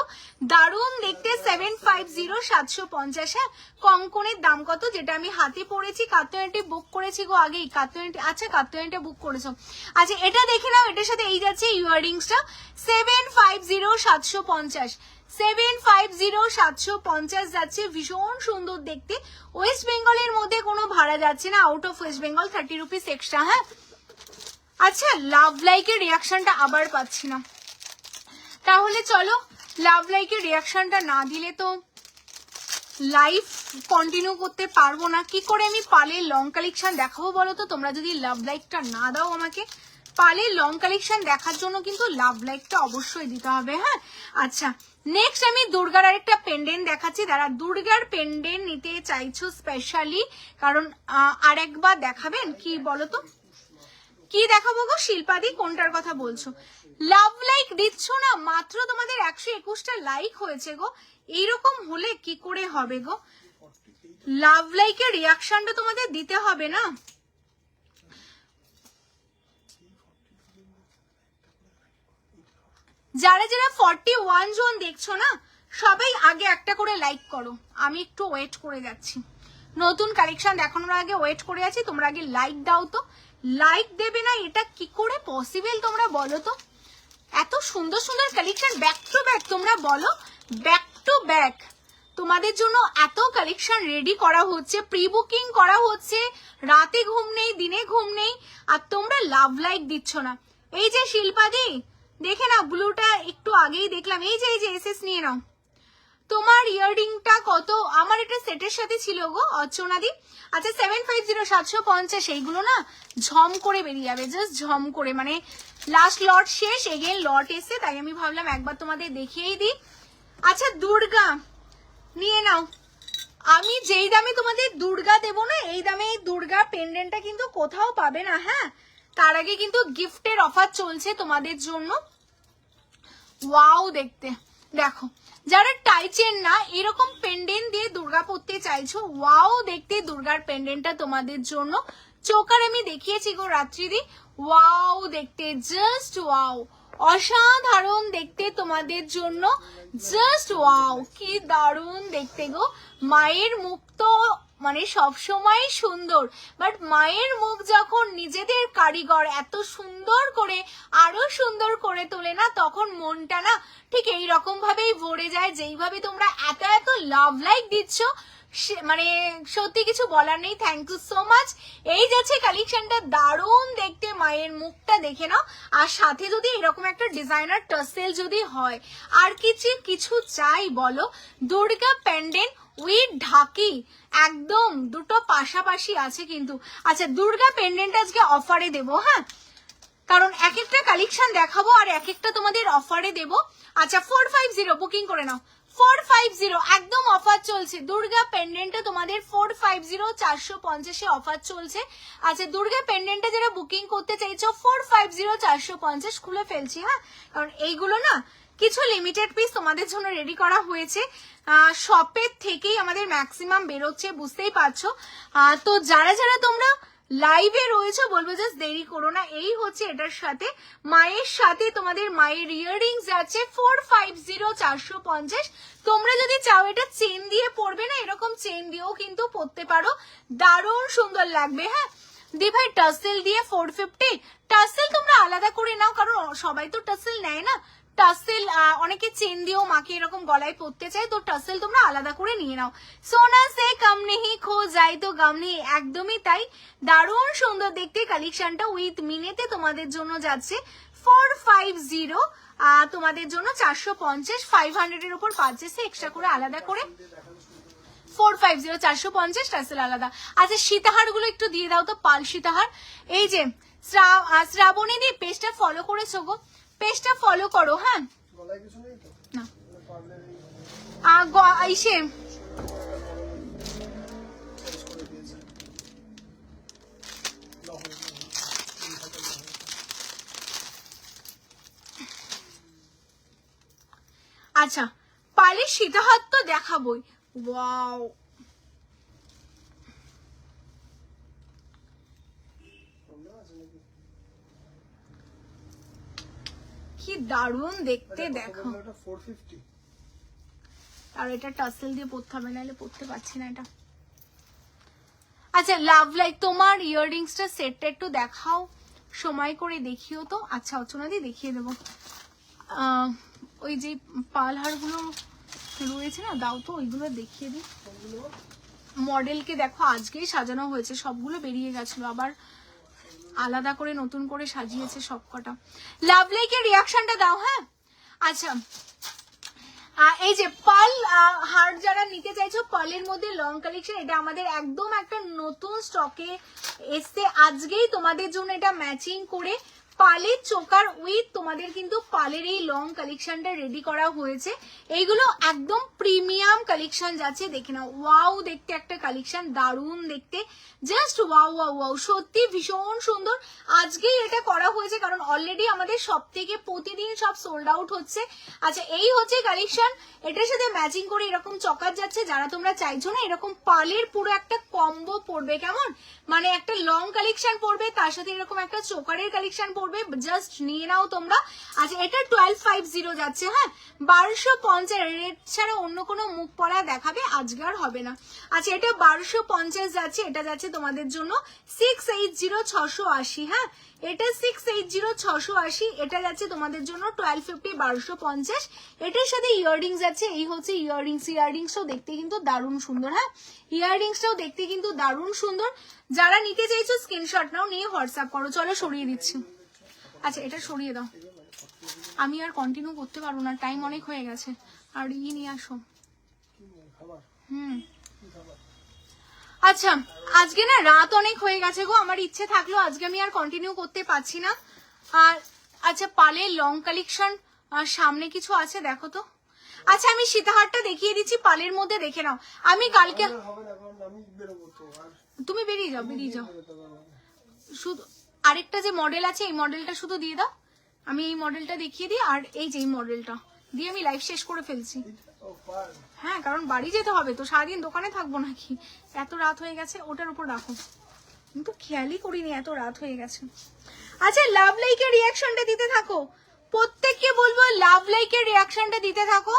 দারুণ দেখতে। 750 হ্যাঁ। কঙ্কনের দাম কত, যেটা আমি হাতে পরেছি, কাত্যায়নীটি বুক করেছি গো আগেই, কাত্যায়নীটি আচ্ছা কাত্যায়নীটা বুক করেছো। আচ্ছা এটা দেখে নাও, এটার সাথে এই যাচ্ছে ইয়াররিংসটা 750 750 যাচ্ছে, ভীষণ সুন্দর দেখতে। ওয়েস্ট বেঙ্গলের মধ্যে কোনো ভাড়া যাচ্ছে না, out of West Bengal 30 rupees extra. হ্যাঁ আচ্ছা লাভ লাইকের রিয়াকশনটা আবার পাচ্ছি না, তাহলে চলো লাভ লাইকের রিয়াকশনটা না দিলে তো লাইভ কন্টিনিউ করতে পারবো না। কি করে আমি পালের লং কালেকশন দেখাবো বলো তো, তোমরা যদি লাভ লাইকটা না দাও আমাকে। পালের লং কালেকশন দেখার জন্য কিন্তু লাভ লাইকটা অবশ্যই দিতে হবে। হ্যাঁ আচ্ছা নেক্সট আমি দুর্গার আরেকটা পেন্ডেন্ট দেখাচ্ছি, যারা দুর্গার পেন্ডেন্ট নিতে চাইছো স্পেশালি, কারণ আরেকবার দেখাবেন কি বলো তো, কি দেখাবো গো শিল্পাদি, কোনটার কথা বলছো? লাভ লাইক দিচ্ছ না, মাত্র তোমাদের 121টা লাইক হয়েছে গো, এইরকম হলে কি করে হবে গো? লাভ লাইকের রিয়াকশনটা তোমাদের দিতে হবে না। যারা 41 জন দেখছো না, সবাই আগে একটা করে লাইক করো, আমি একটু ওয়েট করে যাচ্ছি, নতুন কালেকশন দেখানোর আগে ওয়েট করে আছি, তোমরা আগে লাইক দাও তো। লাইক দেবে না, এটা কি করে পসিবল তোমরা বলো তো? এত সুন্দর সুন্দর কালেকশন ব্যাক টু ব্যাক, তোমরা বলো ব্যাক টু ব্যাক তোমাদের জন্য এত কালেকশন রেডি করা হচ্ছে, প্রি বুকিং করা হচ্ছে, রাতে ঘুম নেই দিনে ঘুম নেই, আর তোমরা লাভ লাইক দিচ্ছ না। এই যে শিল্পাদি দেখে নাও, ব্লুটা একটু আগেই দেখলাম, এই যে এসএস নিয়ে নাও। তোমার ইয়াররিংটা কত, আমার এটা সেটের সাথে ছিল গো অর্চনাদি। আচ্ছা 750 এইগুলো না ঝম করে বেরিয়ে যাবে, জাস্ট ঝম করে, মানে লাস্ট লট শেষ, এগেন লট এসে, তাই আমি ভাবলাম একবার তোমাদের দেখিয়েই দিই। আচ্ছা দুর্গা নিয়ে নাও, আমি যেই দামে তোমাদের দুর্গা দেবো না, এই দামে এই দুর্গা পেন্ডেন্টটা কিন্তু কোথাও পাবে না। হ্যাঁ তার আগে কিন্তু গিফটের অফার চলছে তোমাদের জন্য। ওয়াও দেখতে দেখো, যারা টাইচেন না এরকম পেন্ডেন্ট দিয়ে দুর্গা পরতে চাইছো, ওয়াও দেখতে দুর্গার পেন্ডেন্টটা তোমাদের জন্য। চোকার আমি দেখিয়েছি গো রাত্রিদি, ওয়াও দেখতে, জাস্ট ওয়াও, অসাধারণ দেখতে তোমাদের জন্য, জাস্ট ওয়াও, কি দারুণ দেখতে গো। মায়ের মুখ তো মানে সবসময় সুন্দর, বাট মায়ের মুখ যখন নিজেদের কারিগর এত সুন্দর করে আরো সুন্দর করে তোলে না, তখন মনটা না ঠিক এইরকম ভাবেই ভরে যায়। যেইভাবে তোমরা এত লাভ লাইক দিচ্ছ, মানে সত্যি কিছু বলার নেই। Thank you so much. এই যাচ্ছে কালেকশনটা, দারুণ দেখতে, মায়ের মুখটা দেখে নাও, আর সাথে যদি এরকম একটা ডিজাইনার টাসেল যদি হয়, আর কিছু চাই বলো? দুর্গা পেন্ডেন্ট উইথ ঢাকি, একদম দুটো পাশাপাশি আছে কিন্তু। আচ্ছা দুর্গা পেন্ডেন্ট আজকে অফারে দেবো, হ্যাঁ, কারণ এক একটা কালেকশন দেখাবো আর এক একটা তোমাদের অফারে দেবো। আচ্ছা 450 বুকিং করে নাও, 450 একদম অফার চলছে। দুর্গা পেন্ডেন্টটা তোমাদের 450 450 অফার চলছে। আচ্ছা দুর্গা পেন্ডেন্টটা যারা বুকিং করতে চাইছো 450 450 খুলে ফেলছি, হ্যাঁ, কারণ এইগুলো না কিছু লিমিটেড পিস তোমাদের জন্য রেডি করা হয়েছে। শপের থেকেই আমাদের ম্যাক্সিমাম বেরোচ্ছে, বুঝতেই পারছো। তো যারা যারা তোমরা লাইভে রয়েছে বলবো জাস্ট দেরি করো না। এই হচ্ছে এটার সাথে, মায়ের সাথে তোমাদের মায়ের ইয়াররিংস আছে 450 450। তোমরা যদি চাও এটা চেন দিয়ে পরবে না, এরকম চেন দিয়েও কিন্তু পরতে পারো, দারুণ সুন্দর লাগবে। হ্যাঁ দি ভাই টাসেল দিয়ে 450, টাসেল তোমরা আলাদা করে নাও, কারণ সবাই তো টাসেল নেয় না। টাসেল অনেকে চেন দিয়েও মাকে এরকম গলায় পরতে চায়, তো টাসেল তোমরা আলাদা করে নিয়ে নাও। সোনা সে কম নেই খো যাই তো গম নেই, একদমই তাই। দারুণ সুন্দর দেখতে কালেকশনটা উইথ মিনেতে তোমাদের জন্য যাচ্ছে 450, তোমাদের জন্য 450, 500 এর উপর পারচেসে এক্সট্রা করে আলাদা করে 450 450 টাসেল আলাদা। আচ্ছা সীতাহার গুলো একটু দিয়ে দাও তো, পাল সীতাহার। এই যে শ্রাবণী দি পেজটা ফলো করেছো গো, পেজটা ফলো করো। হ্যাঁ গলায় কিছু নেই তো না পার্লারে ইসে চেঞ্জ করে দিয়েছে লহর আচ্ছা পালের সীতাহার তো দেখাবোই। ওয়াও কি দারুণ দেখতে দেখো। এটা 450 আর এটা টাসেল দিয়ে পরতে হবে, নাহলে পরতে পারছি না এটা। আচ্ছা লাভ লাইক তোমার ইয়াররিংসটা সেটটা একটু দেখাও, সময় করে দেখিও তো। আচ্ছা অর্চনা দি দেখিয়ে দেবো। ওই যে পালহারগুলো রয়েছে না, দাও তো ওইগুলো দেখিয়ে দিই। মডেলকে দেখো আজকেই সাজানো হয়েছে, সবগুলো বেরিয়ে গেছিল, আবার আলাদা করে নতুন করে সাজিয়েছে সবকটা। লাভ লাইকের রিয়াকশনটা দাও। হ্যাঁ আচ্ছা এই যে পাল হার যারা নিতে চাইছো, পালের মধ্যে লং কালেকশন, এটা আমাদের একদম একটা নতুন স্টকে এসছে আজকেই তোমাদের জন্য। এটা ম্যাচিং করে পালের চোকার উইথ তোমাদের কিন্তু পালের এই লং কালেকশনটা রেডি করা হয়েছে। এইগুলো একদম প্রিমিয়াম কালেকশন যাচ্ছে, দেখে নাও। ওয়াও দেখতে একটা কালেকশন, দারুণ দেখতে, জাস্ট ওয়াও ওয়াও ওয়াও, সত্যি ভীষণ সুন্দর। আজকেই এটা করা হয়েছে কারণ অলরেডি আমাদের সব থেকে প্রতিদিন সব সোল্ড আউট হচ্ছে। আচ্ছা এই হচ্ছে কালেকশন, এটার সাথে ম্যাচিং করে এরকম চকার যাচ্ছে। যারা তোমরা চাইছো না এরকম পালের পুরো একটা কম্বো পড়বে, কেমন মানে একটা লং কালেকশন পড়বে, তার সাথে এরকম একটা চোকারের কালেকশন পড়বে, জাস্ট নিয়ে নাও তোমরা। আচ্ছা এটা 1250 যাচ্ছে। হ্যাঁ 1250, রেড ছাড়া অন্য কোনো মুখ পড়া দেখাবে আজকে আর হবে না। আচ্ছা এটা 1250 যাচ্ছে, এটা যাচ্ছে তোমাদের জন্য 680 680। হ্যাঁ এটা 680 680, এটা যাচ্ছে তোমাদের জন্য 1250 1250। এটার সাথে ইয়াররিংস যাচ্ছে, এই হচ্ছে ইয়াররিংসটাও দেখতে কিন্তু দারুণ সুন্দর। হ্যাঁ ইয়াররিংসটাও দেখতে কিন্তু দারুণ সুন্দর। যারা নিতে চাইছো স্ক্রিনশট নাও, নিয়ে হোয়াটসঅ্যাপ করো। চলো সরিয়ে দিচ্ছি। আচ্ছা এটা সরিয়ে দাও, আমি আর কন্টিনিউ করতে পারবো না, টাইম অনেক হয়ে গেছে। আর নিয়ে আসো। আচ্ছা আজকে না রাত অনেক হয়ে গেছে গো, আমার ইচ্ছে থাকলেও আজকে আমি আর কন্টিনিউ করতে পারছি না। আর আচ্ছা পালের লং কালেকশন সামনে কিছু আছে দেখো তো। আচ্ছা আমি সীতাহারটা দেখিয়ে দিচ্ছি পালের মধ্যে, দেখে নাও। আমি কালকে তুমি বেরিয়ে যাও, বেরিয়ে যাও। শুধু আরেকটা যে মডেল আছে এই মডেলটা শুধু দিয়ে দাও, আমি এই মডেলটা দেখিয়ে দিই। আর এই যে এই মডেলটা দিয়ে আমি লাইভ শেষ করে ফেলছি। হ্যাঁ কারণ বাড়ি যেতে হবে তো, সারাদিন দোকানে থাকবো নাকি, এত রাত হয়ে গেছে। ওটার উপর রাখো, কিন্তু খেয়ালই করিনি এত রাত হয়ে গেছে। আচ্ছা লাভ লাইকের রিয়াকশনটা দিতে থাকো, প্রত্যেককে বলবো লাভ লাইকের রিয়াকশনটা দিতে থাকো।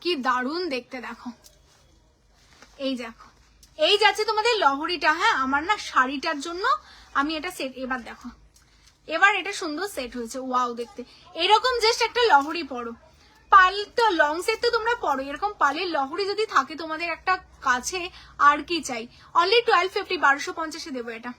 কি দারুণ দেখতে দেখো, এই দেখো এই যাচ্ছে তোমাদের লহরিটা। হ্যাঁ আমার না শাড়িটার জন্য আমি এটা সেট, এবার দেখো এবার এটা সুন্দর সেট হয়েছে, ওয়াও দেখতে। এরকম জাস্ট একটা লহরি পরো, পাল তো লং সেট তো তোমরা পরো, এরকম পালের লহরি যদি থাকে তোমাদের একটা কাছে, আর কি চাই। অনলি 1250 1250 দেবো এটা,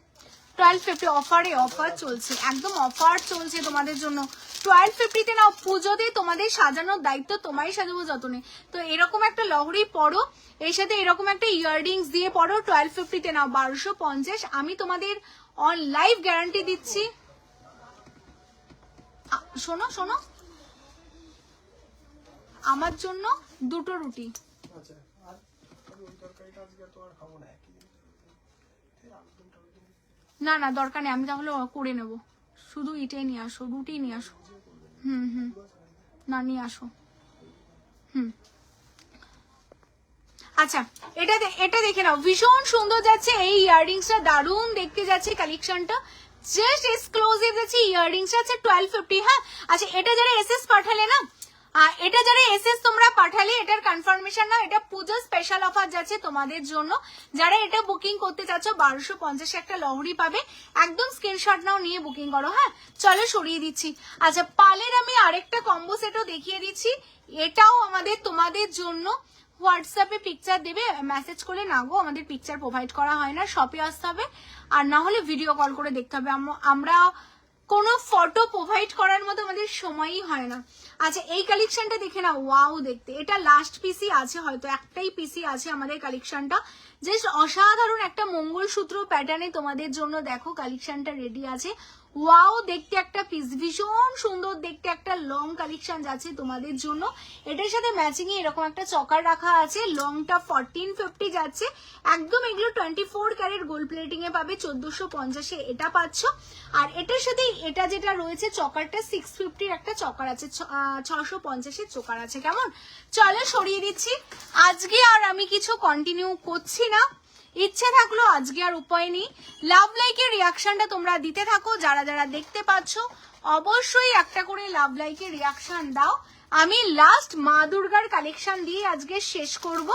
1250 অফারে, অফার চলছে, একদম অফার চলছে তোমাদের জন্য। 1250 নাও, পুজোতে তোমাদের সাজানোর দায়িত্ব তোমারই, সাজাবো যতনে। তো এরকম একটা লহরি পরো, এর সাথে এরকম একটা ইয়াররিংস দিয়ে পরো, 1250 নাও 1250। আমি তোমাদের অন লাইভ গ্যারান্টি দিচ্ছি। শোনো শোনো, আমার জন্য দুটো রুটি। না না দরকার নেই, আমি তাহলে করে নেবো। শুধু এটাই নিয়ে আসো, রুটি নিয়ে আসো। হুম না নিয়ে আসো। আচ্ছা এটা দেখে নাও, ভীষণ সুন্দর যাচ্ছে এই ইয়াররিংসটা, দারুণ দেখতে যাচ্ছে কালেকশনটা, জাস্ট এক্সক্লুসিভ যাচ্ছে ইয়াররিংসটা আছে 1250। হ্যাঁ আচ্ছা, এটা যারা এসএস পাঠালে না, এটা যারা এসএস তোমরা পাঠালে, এটার কনফার্মেশন না, এটা পুজো স্পেশাল অফার যাচ্ছে তোমাদের জন্য। যারা এটা বুকিং করতে চাচ্ছ 1250 একটা লহরি পাবে, একদম স্ক্রিনশট নাও, নিয়ে বুকিং করো। হ্যাঁ চলো সরিয়ে দিচ্ছি। আচ্ছা পালের আমি আরেকটা কম্বো সেটও দেখিয়ে দিচ্ছি, এটাও আমাদের তোমাদের জন্য। হোয়াটসঅ্যাপে পিকচার দেবে, মেসেজ করলে না গো, আমাদের পিকচার প্রোভাইড করা হয় না, শপে আসতে হবে, আর না হলে ভিডিও কল করে দেখতে হবে, আমরা কোনো ফটো প্রোভাইড করার মতো আমাদের সময়ই হয় না। আচ্ছা এই কালেকশনটা দেখে না, ওয়াও দেখতে, এটা লাস্ট পিসি আছে, হয়তো একটাই পিসি আছে আমাদের কালেকশনটা, জাস্ট অসাধারণ একটা মঙ্গলসূত্র প্যাটার্নে তোমাদের জন্য দেখো কালেকশনটা রেডি আছে। ওয়াও দেখতে একটা পিস, ভীষণ সুন্দর দেখতে একটা লং কালেকশন যাচ্ছে তোমাদের জন্য। এটার সাথে ম্যাচিং এ এরকম একটা চকার রাখা আছে, লংটা 1450 যাচ্ছে একদম। এগুলো 24 ক্যারেট গোল্ড প্লেটিং এ পাবে, 1450 এটা পাচ্ছ। আর এটার সাথে এটা যেটা রয়েছে চকারটা 650 একটা চকার আছে, 650 চকার আছে। কেমন, চলো সরিয়ে দিচ্ছি। আজকে আর আমি কিছু কন্টিনিউ করছি না, ইচ্ছে থাকলো, আজকে আর উপায় নেই। লাভ লাইকের রিয়াকশনটা তোমরা দিতে থাকো, যারা যারা দেখতে পাচ্ছ অবশ্যই একটা করে লাভ লাইকের রিয়াকশন দাও। আমি লাস্ট মা দুর্গার কালেকশন দিয়ে আজকে শেষ করব।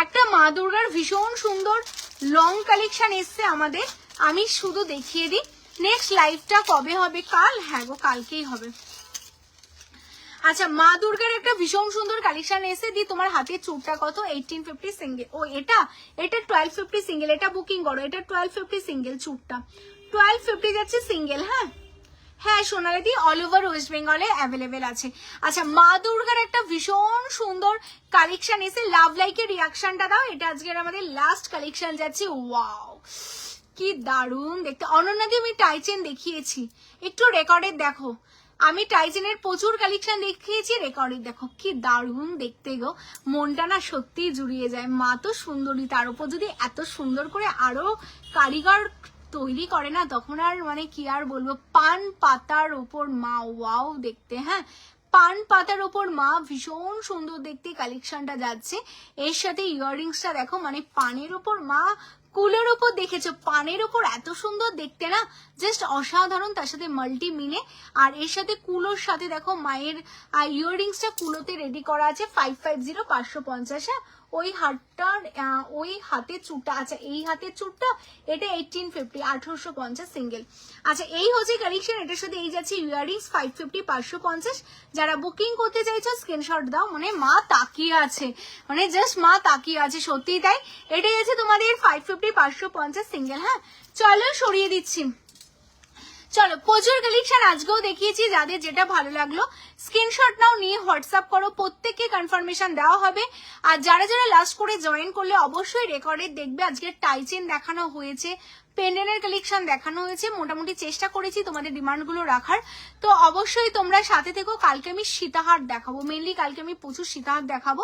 একটা মা দুর্গার ভীষণ সুন্দর লং কালেকশন এসছে আমাদের, আমি শুধু দেখিয়ে দিই। নেক্সট লাইভটা কবে হবে? কাল? হ্যাঁ গো কালকেই হবে। আচ্ছা মা দুর্গার একটা ভীষণ সুন্দর কালেকশন এসে দি। তোমার হাতের চুরটা কত? 1850 সিঙ্গেল। ও এটা 1250 সিঙ্গেল, এটা বুকিং করো। এটা 1250 সিঙ্গেল, চুরটা 1250 যাচ্ছে সিঙ্গেল। হ্যাঁ হ্যাঁ সোনালি অল ওভার ওয়েস্ট বেঙ্গলে অ্যাভেলেবেল আছে। আচ্ছা মা দুর্গার একটা ভীষণ সুন্দর কালেকশন এসে, লাভ লাইকের রিয়াকশনটা দাও। এটা আজকের আমাদের লাস্ট কালেকশন যাচ্ছে। ওয়াও কি দারুণ দেখতে। অনন্যাদি আমি টাইচেন দেখিয়েছি, একটু রেকর্ডের দেখো, আমি টাইচেনের প্রচুর কালেকশন দেখিয়েছি, রেকর্ডের দেখো কি দারুণ দেখতে গো, মনটা না সত্যিই জুড়িয়ে যায়। মা তো সুন্দরী, তার উপর যদি এত সুন্দর করে আরো কারিগর তৈরি করে না, তখন আর মানে কি আর বলবো। পান পাতার ওপর মা, ওয়াও দেখতে। হ্যাঁ পান পাতার ওপর মা, ভীষণ সুন্দর দেখতে কালেকশনটা যাচ্ছে। এর সাথে ইয়াররিংসটা দেখো, মানে পানের ওপর মা, কুলের ওপর দেখেছো, পানের ওপর এত সুন্দর দেখতে না, জাস্ট অসাধারণ। তার সাথে মাল্টি মিনে, আর এর সাথে কুলোর সাথে দেখো মায়ের ইয়াররিংসটা কুলোতে রেডি করা আছে 550 550। ওই হাতটার ওই হাতের চুটটা, আচ্ছা এই হাতের চুটটা এটা 1850 1850 সিঙ্গেল। আচ্ছা এই হচ্ছে কালেকশন, এটার সাথে এই যাচ্ছে ইয়াররিংস 550 550। যারা বুকিং করতে চাইছো স্ক্রিনশট দাও। মানে মা তাকিয়ে আছে, মানে জাস্ট মা তাকিয়ে আছে, সত্যি তাই। এটাই আছে তোমাদের 550 550 সিঙ্গেল। হ্যাঁ চলো সরিয়ে দিচ্ছি। চলো প্রচুর কালেকশন আজকেও দেখিয়েছি, যাদের যেটা ভালো লাগলো স্ক্রিনশট নাও, নিয়ে হোয়াটসঅ্যাপ করো, প্রত্যেককে কনফার্মেশন দেওয়া হবে। আর যারা যারা লাস্ট করে জয়েন করলে অবশ্যই রেকর্ডে দেখবে, আজকে টাইচেন দেখানো হয়েছে, পেন্ডেন্টের কালেকশন দেখানো হয়েছে, মোটামুটি চেষ্টা করেছি তোমাদের ডিমান্ডগুলো রাখার। তো অবশ্যই তোমরা সাথে থেকো। কালকে আমি সীতাহার দেখাবো, মেনলি কালকে আমি প্রচুর সীতাহার দেখাবো।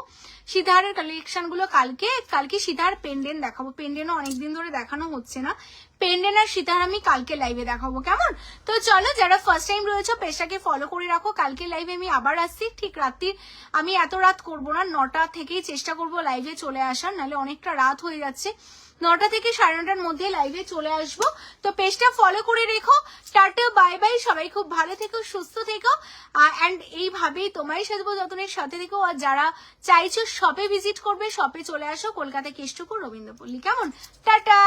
সীতাহারের কালেকশনগুলো কালকে সীতাহার পেন্ডেন্ট দেখাবো, পেন্ডেন্টও অনেকদিন ধরে দেখানো হচ্ছে না, পেন্ডেন্ট আর সীতাহার আমি কালকে লাইভে দেখাবো। কেমন, তো চলো যারা ফার্স্ট টাইম রয়েছে পেজটাকে ফলো করে রাখো। কালকে লাইভে আমি আবার আসছি ঠিক রাত্রির, আমি এত রাত করবো না, 9টা থেকেই চেষ্টা করবো লাইভে চলে আসার, নাহলে অনেকটা রাত হয়ে যাচ্ছে। 9টা থেকে 9:30টার মধ্যে লাইভে চলে আসবো। তো পেজটা ফলো করে রেখো। টাটা বাই বাই, সবাই খুব ভালো থেকো, সুস্থ থেকো, অ্যান্ড এইভাবেই তোমারই সাজবো যতনের সাথে থেকো। আর যারা চাইছো শপে ভিজিট করবে, শপে চলে আসো, কলকাতা কেষ্টপুর রবীন্দ্রপল্লী। কেমন, টাটা।